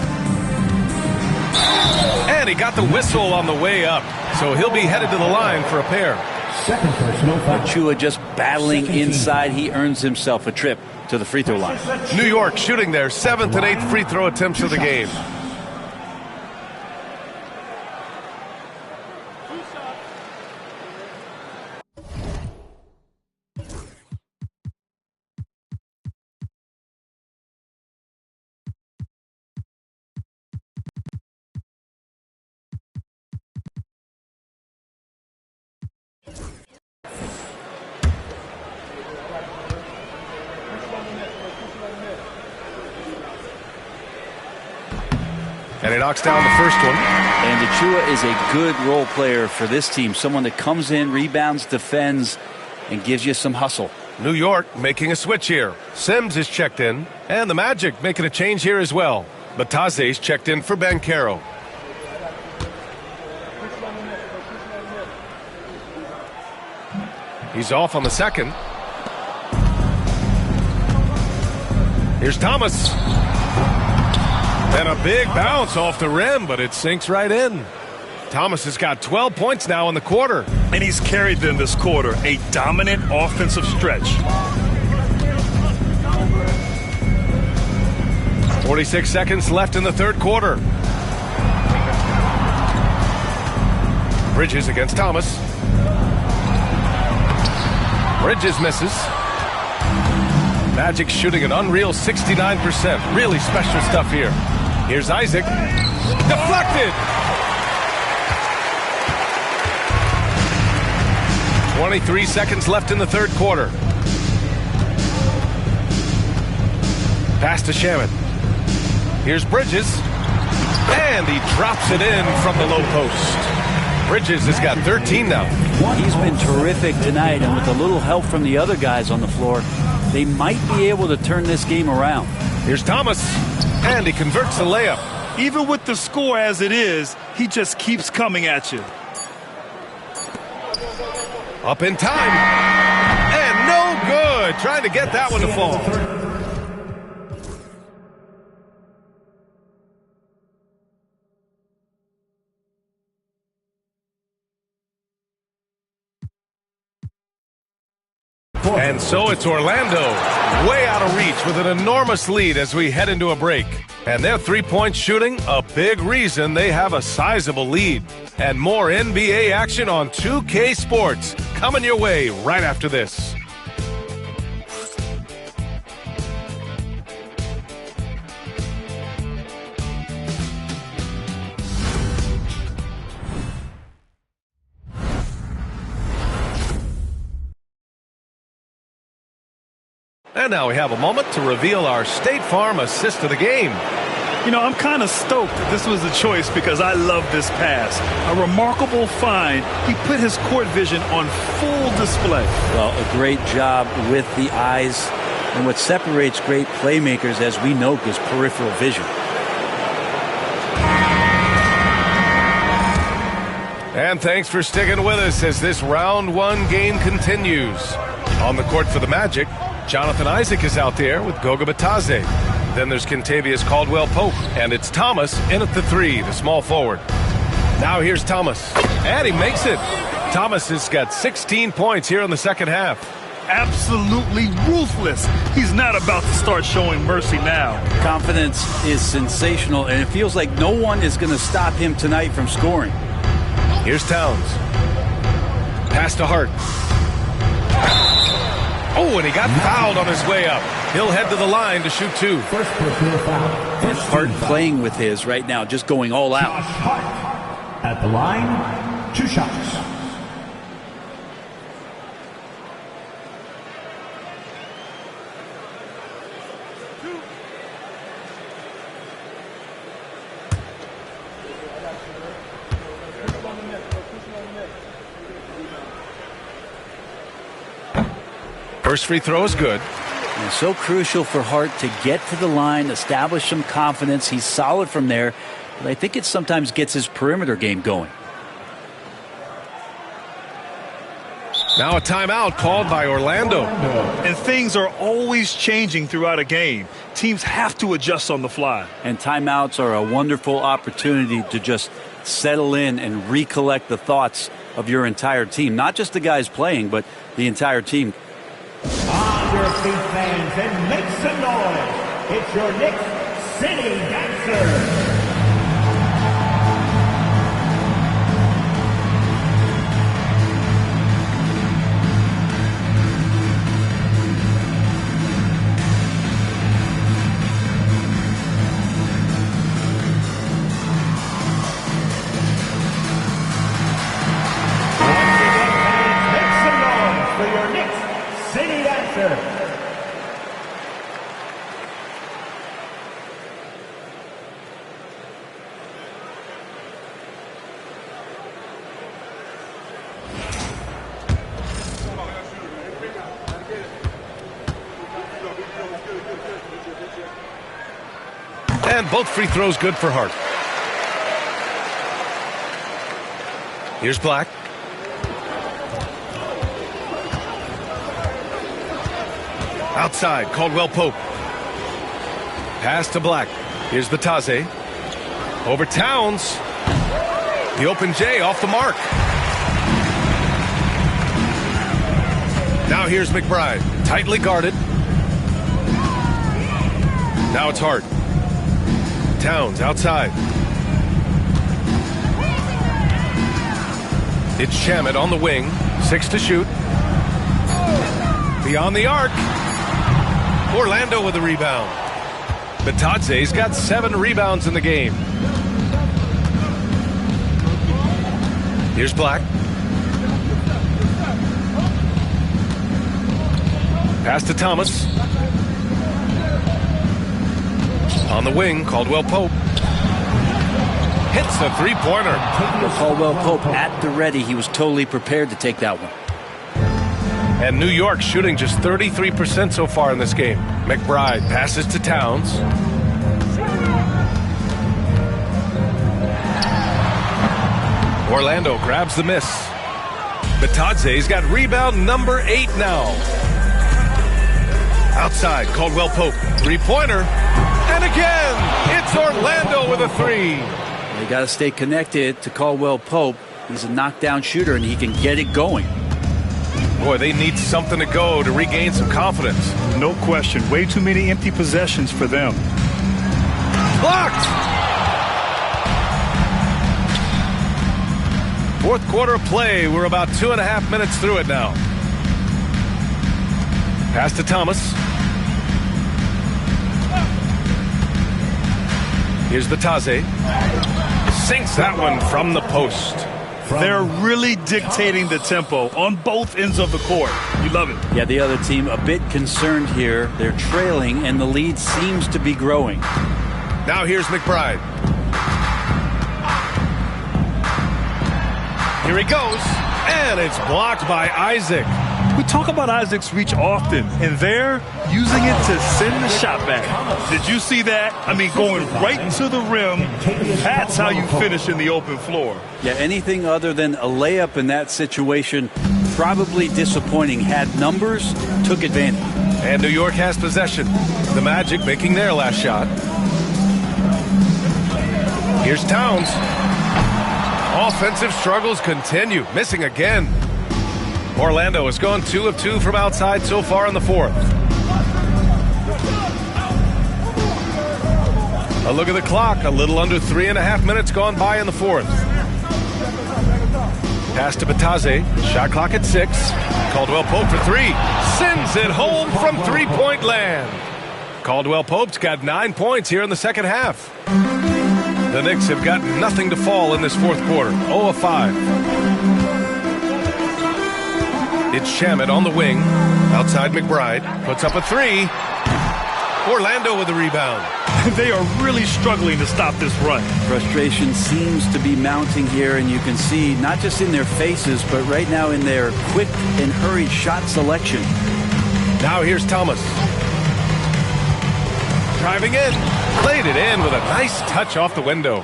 And he got the whistle on the way up. So he'll be headed to the line for a pair. Second personal foul. Achua just battling inside. He earns himself a trip to the free throw line. New York shooting their 7th and 8th free throw attempts of the game. And he knocks down the first one. And Achua is a good role player for this team. Someone that comes in, rebounds, defends, and gives you some hustle. New York making a switch here. Sims is checked in. And the Magic making a change here as well. Bataze's checked in for Banchero. He's off on the second. Here's Thomas. And a big bounce off the rim, but it sinks right in. Thomas has got 12 points now in the quarter. And he's carried them this quarter, a dominant offensive stretch. 46 seconds left in the third quarter. Bridges against Thomas. Bridges misses. Magic shooting an unreal 69%. Really special stuff here. Here's Isaac. Deflected! 23 seconds left in the third quarter. Pass to Shaman. Here's Bridges. And he drops it in from the low post. Bridges has got 13 now. He's been terrific tonight, and with a little help from the other guys on the floor, they might be able to turn this game around. Here's Thomas. And he converts the layup. Even with the score as it is, he just keeps coming at you. Up in time. And no good. Trying to get that one to fall. And so it's Orlando, way out of reach with an enormous lead as we head into a break. And their three-point shooting, a big reason they have a sizable lead. And more NBA action on 2K Sports coming your way right after this. And now we have a moment to reveal our State Farm assist of the game. You know, I'm kind of stoked that this was a choice because I love this pass. A remarkable find. He put his court vision on full display. Well, a great job with the eyes. And what separates great playmakers, as we know, is peripheral vision. And thanks for sticking with us as this round one game continues. On the court for the Magic, Jonathan Isaac is out there with Goga Bitadze. Then there's Kentavious Caldwell-Pope, and it's Thomas in at the three, the small forward. Now here's Thomas, and he makes it. Thomas has got 16 points here in the second half. Absolutely ruthless. He's not about to start showing mercy now. Confidence is sensational, and it feels like no one is going to stop him tonight from scoring. Here's Towns. Pass to Hart. Oh, and he got fouled on his way up. He'll head to the line to shoot two. First personal foul. Hart playing with his right now, just going all out. Hart at the line, 2 shots. First free throw is good. And so crucial for Hart to get to the line, establish some confidence. He's solid from there, but I think it sometimes gets his perimeter game going. Now a timeout called by Orlando. And things are always changing throughout a game. Teams have to adjust on the fly. And timeouts are a wonderful opportunity to just settle in and recollect the thoughts of your entire team. Not just the guys playing, but the entire team. On your feet, fans, and make some noise. It's your Knicks City Dancers. And both free throws good for Hart. Here's Black. Outside, Caldwell-Pope. Pass to Black. Here's Bitadze. Over Towns. The open J off the mark. Now here's McBride. Tightly guarded. Now it's Hart. Towns outside. It's Shamet on the wing. 6 to shoot. Beyond the arc. Orlando with the rebound. Bitadze's got 7 rebounds in the game. Here's Black. Pass to Thomas. On the wing, Caldwell-Pope. Hits the three-pointer. Caldwell-Pope at the ready. He was totally prepared to take that one. And New York shooting just 33% so far in this game. McBride passes to Towns. Orlando grabs the miss. Bitadze's got rebound number 8 now. Outside, Caldwell-Pope. Three-pointer. And again, it's Orlando with a 3. They got to stay connected to Caldwell-Pope. He's a knockdown shooter, and he can get it going. Boy, they need something to go to regain some confidence. No question. Way too many empty possessions for them. Blocked! Fourth quarter play. We're about 2.5 minutes through it now. Pass to Thomas. Here's the Taze. Sinks that one from the post. They're really dictating the tempo on both ends of the court. You love it. Yeah, the other team a bit concerned here. They're trailing, and the lead seems to be growing. Now here's McBride. Here he goes, and it's blocked by Isaac. We talk about Isaac's reach often, and they're using it to send the shot back. Did you see that? I mean, going right to the rim. That's how you finish in the open floor. Yeah, anything other than a layup in that situation, probably disappointing. Had numbers, took advantage. And New York has possession. The Magic making their last shot. Here's Towns. Offensive struggles continue, missing again. Orlando has gone 2 of 2 from outside so far in the fourth. A look at the clock. A little under 3.5 minutes gone by in the fourth. Pass to Bataze. Shot clock at 6. Caldwell Pope for 3. Sends it home from three-point land. Caldwell Pope's got 9 points here in the second half. The Knicks have got nothing to fall in this fourth quarter. 0 of 5. It's Shamet on the wing. Outside McBride. Puts up a 3. Orlando with the rebound. They are really struggling to stop this run. Frustration seems to be mounting here, and you can see not just in their faces, but right now in their quick and hurried shot selection. Now here's Thomas. Driving in. Played it in with a nice touch off the window.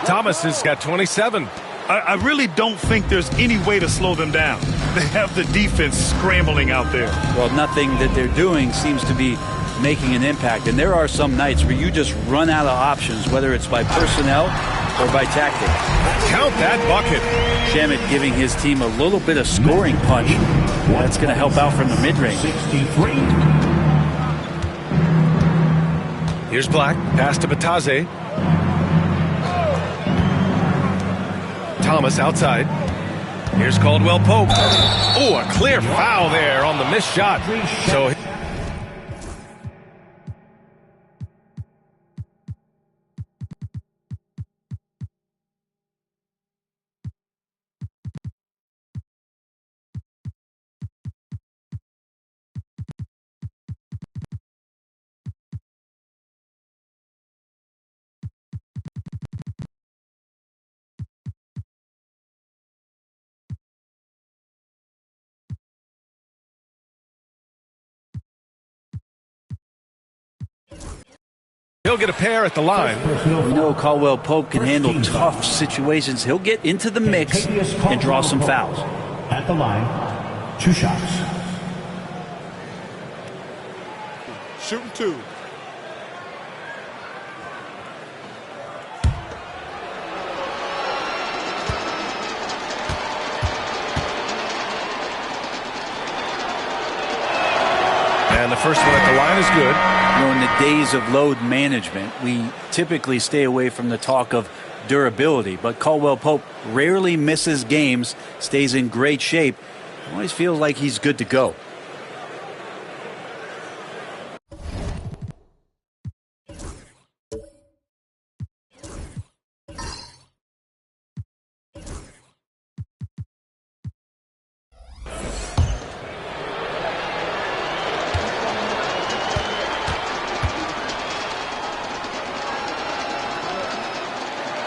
Thomas has got 27. I really don't think there's any way to slow them down. They have the defense scrambling out there. Well, nothing that they're doing seems to be making an impact. And there are some nights where you just run out of options, whether it's by personnel or by tactic. Count that bucket. Shamet giving his team a little bit of scoring punch. That's going to help out from the mid-range. Here's Black. Pass to Bataze. Thomas outside. Here's Caldwell Pope. Oh, a clear foul there on the missed shot. So he'll get a pair at the line. We know Caldwell Pope can handle tough situations. He'll get into the mix and draw some fouls. At the line, 2 shots. Shooting 2. And the first one at the line is good. You know, in the days of load management, we typically stay away from the talk of durability, but Caldwell Pope rarely misses games, stays in great shape, always feels like he's good to go.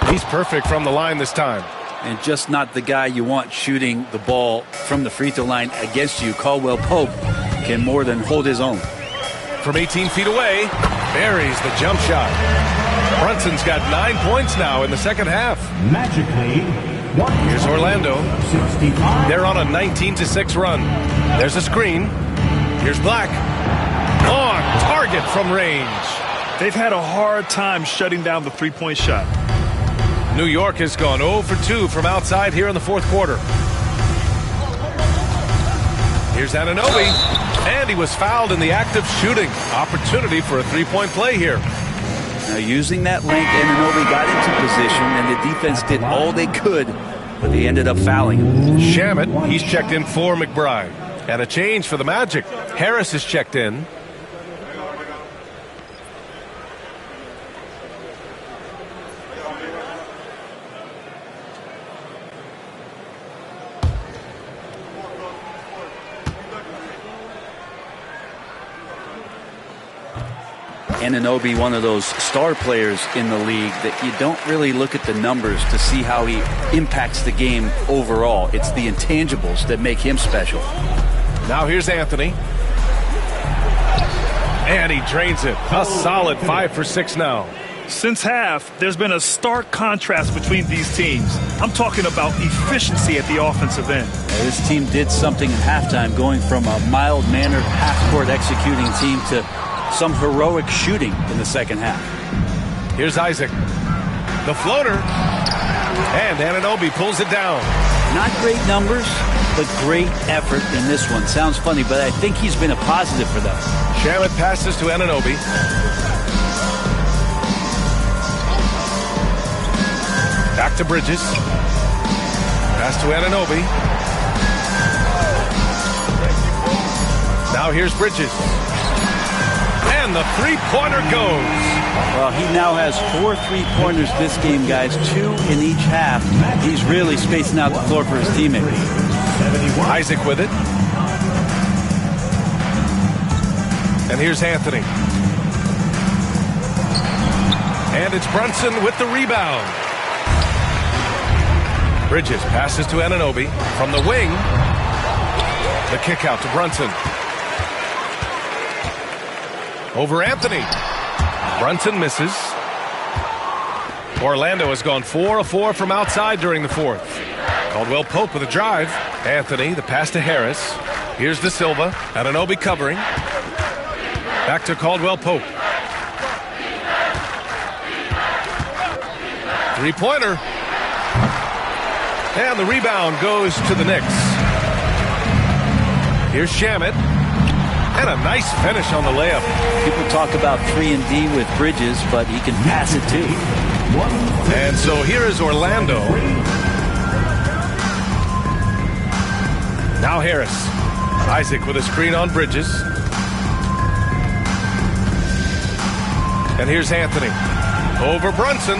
He's perfect from the line this time. And just not the guy you want shooting the ball from the free throw line against you. Caldwell Pope can more than hold his own. From 18 feet away, buries the jump shot. Brunson's got 9 points now in the second half. Magically, here's Orlando. 65. They're on a 19-6 run. There's a screen. Here's Black. On target from range. They've had a hard time shutting down the three-point shot. New York has gone 0 for 2 from outside here in the fourth quarter. Here's Anunoby, and he was fouled in the act of shooting. Opportunity for a three-point play here. Now, using that length, Anunoby got into position, and the defense did all they could, but they ended up fouling him. Shamet, he's checked in for McBride. And a change for the Magic. Harris is checked in. Anunoby, one of those star players in the league that you don't really look at the numbers to see how he impacts the game overall. It's the intangibles that make him special. Now here's Anthony. And he drains it. A solid 5 for 6 now. Since half, there's been a stark contrast between these teams. I'm talking about efficiency at the offensive end. This team did something in halftime, going from a mild-mannered half-court executing team to some heroic shooting in the second half. Here's Isaac. The floater. And Anunoby pulls it down. Not great numbers, but great effort in this one. Sounds funny, but I think he's been a positive for them. Shamet passes to Anunoby. Back to Bridges. Pass to Anunoby. Now here's Bridges. And the three-pointer goes. Well, he now has 4 3-pointers this game, guys. 2 in each half. He's really spacing out the floor for his teammates. Isaac with it. And here's Anthony. And it's Brunson with the rebound. Bridges passes to Anunoby from the wing. The kick out to Brunson. Over Anthony. Brunson misses. Orlando has gone 4 of 4 from outside during the fourth. Caldwell Pope with a drive. Anthony, the pass to Harris. Here's De Silva. Anunoby covering. Back to Caldwell Pope. Three-pointer. And the rebound goes to the Knicks. Here's Shamet. And a nice finish on the layup. People talk about 3-and-D with Bridges, but he can pass it too. And so here is Orlando. Now Harris. Isaac with a screen on Bridges. And here's Anthony. Over Brunson.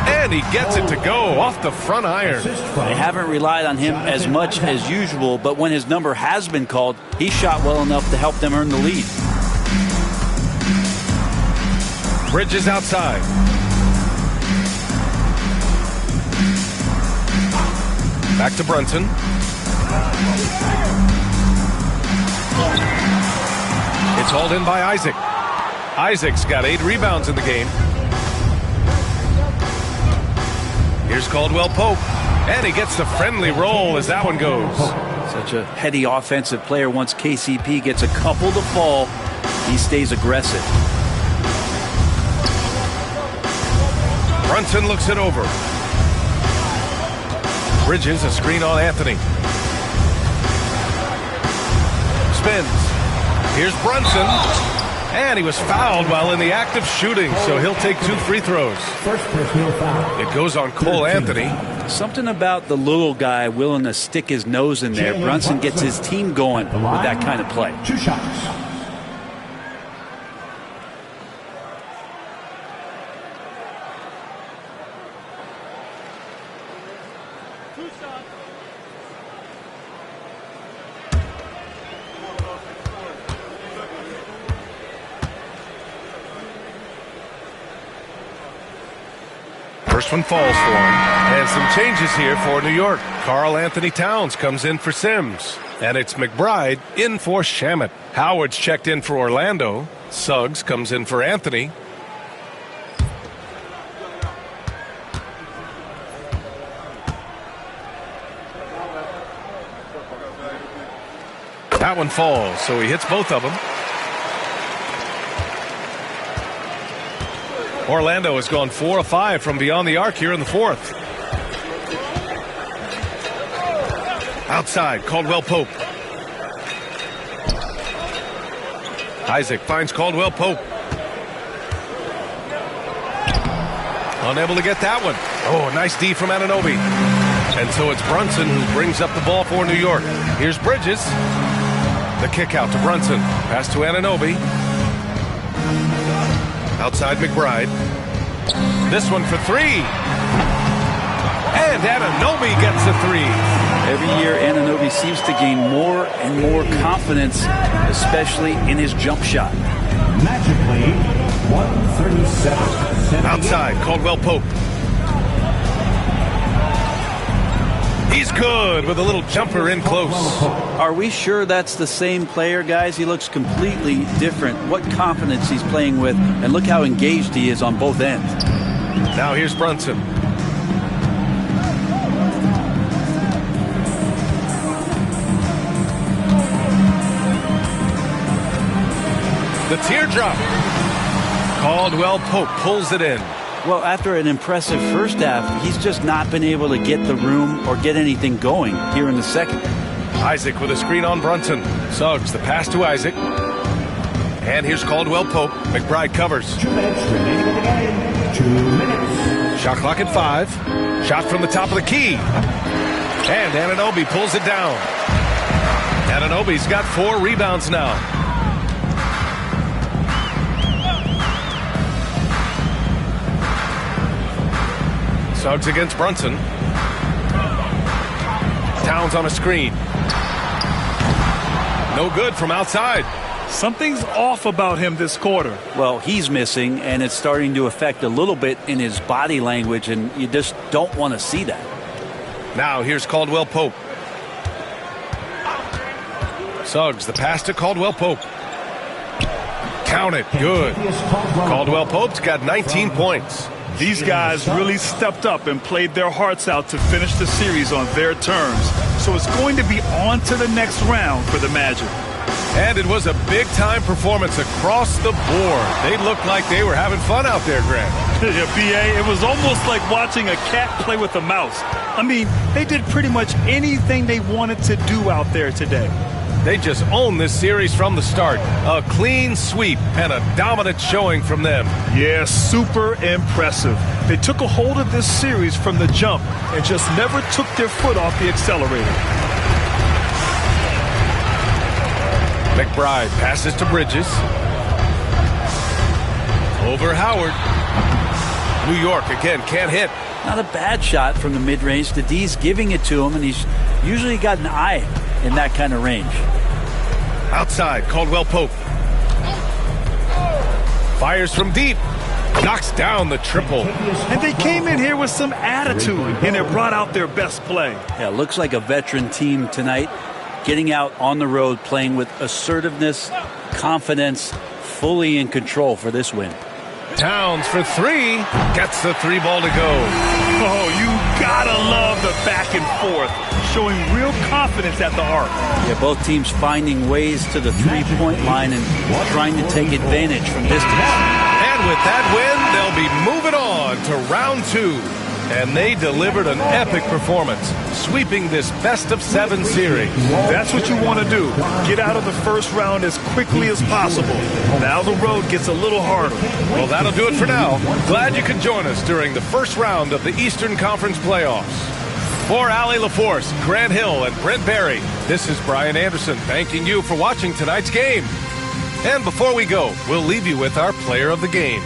And he gets it to go off the front iron. They haven't relied on him as much as usual, but when his number has been called, he shot well enough to help them earn the lead. Bridges outside. Back to Brunson. It's hauled in by Isaac. Isaac's got 8 rebounds in the game. Here's Caldwell Pope, and he gets the friendly roll as that one goes. Such a heady offensive player. Once KCP gets a couple to fall, he stays aggressive. Brunson looks it over. Bridges, a screen on Anthony. Spins. Here's Brunson. And he was fouled while in the act of shooting, so he'll take 2 free throws. First personal foul. It goes on Cole Anthony. Something about the little guy willing to stick his nose in there. Brunson gets his team going with that kind of play. 2 shots. First one falls for him. And some changes here for New York. Karl Anthony Towns comes in for Sims. And it's McBride in for Shamet. Howard's checked in for Orlando. Suggs comes in for Anthony. That one falls, so he hits both of them. Orlando has gone 4 of 5 from beyond the arc here in the fourth. Outside, Caldwell Pope. Isaac finds Caldwell Pope. Unable to get that one. Oh, nice D from Anunoby. And so it's Brunson who brings up the ball for New York. Here's Bridges. The kick out to Brunson. Pass to Anunoby. Outside McBride. This one for three. And Anunoby gets a three. Every year, Anunoby seems to gain more and more confidence, especially in his jump shot. Magically, 137. Outside, Caldwell Pope. He's good with a little jumper in close. Are we sure that's the same player, guys? He looks completely different. What confidence he's playing with, and look how engaged he is on both ends. Now here's Brunson. The teardrop. Caldwell Pope pulls it in. Well, after an impressive first half, he's just not been able to get the room or get anything going here in the second. Isaac with a screen on Brunson. Suggs, the pass to Isaac. And here's Caldwell Pope. McBride covers. 2 minutes remaining in the game. 2 minutes. Shot clock at 5. Shot from the top of the key. And Anunoby pulls it down. Anunoby's got 4 rebounds now. Suggs against Brunson. Towns on a screen. No good from outside. Something's off about him this quarter. Well, he's missing, and it's starting to affect a little bit in his body language, and you just don't want to see that. Now here's Caldwell Pope. Suggs, the pass to Caldwell Pope. Count it. Good. Caldwell Pope's got 19 points. These guys really stepped up and played their hearts out to finish the series on their terms. So it's going to be on to the next round for the Magic. And it was a big-time performance across the board. They looked like they were having fun out there, Grant. Yeah, B.A., it was almost like watching a cat play with a mouse. I mean, they did pretty much anything they wanted to do out there today. They just owned this series from the start. A clean sweep and a dominant showing from them. Yeah, super impressive. They took a hold of this series from the jump and just never took their foot off the accelerator. McBride passes to Bridges. Over Howard. New York again can't hit. Not a bad shot from the mid-range. The D's giving it to him, and he's usually got an eye in that kind of range. Outside, Caldwell Pope. Fires from deep. Knocks down the triple. And they came in here with some attitude, and it brought out their best play. Yeah, looks like a veteran team tonight. Getting out on the road, playing with assertiveness, confidence, fully in control for this win. Towns for 3. Gets the 3 ball to go. Oh, you gotta love the back and forth, showing real confidence at the arc. Yeah, both teams finding ways to the three-point line and trying to take advantage from distance. And with that win, they'll be moving on to round 2. And they delivered an epic performance, sweeping this best-of-7 series. That's what you want to do. Get out of the first round as quickly as possible. Now the road gets a little harder. Well, that'll do it for now. Glad you could join us during the first round of the Eastern Conference playoffs. For Allie LaForce, Grant Hill, and Brent Barry, this is Brian Anderson thanking you for watching tonight's game. And before we go, we'll leave you with our player of the game.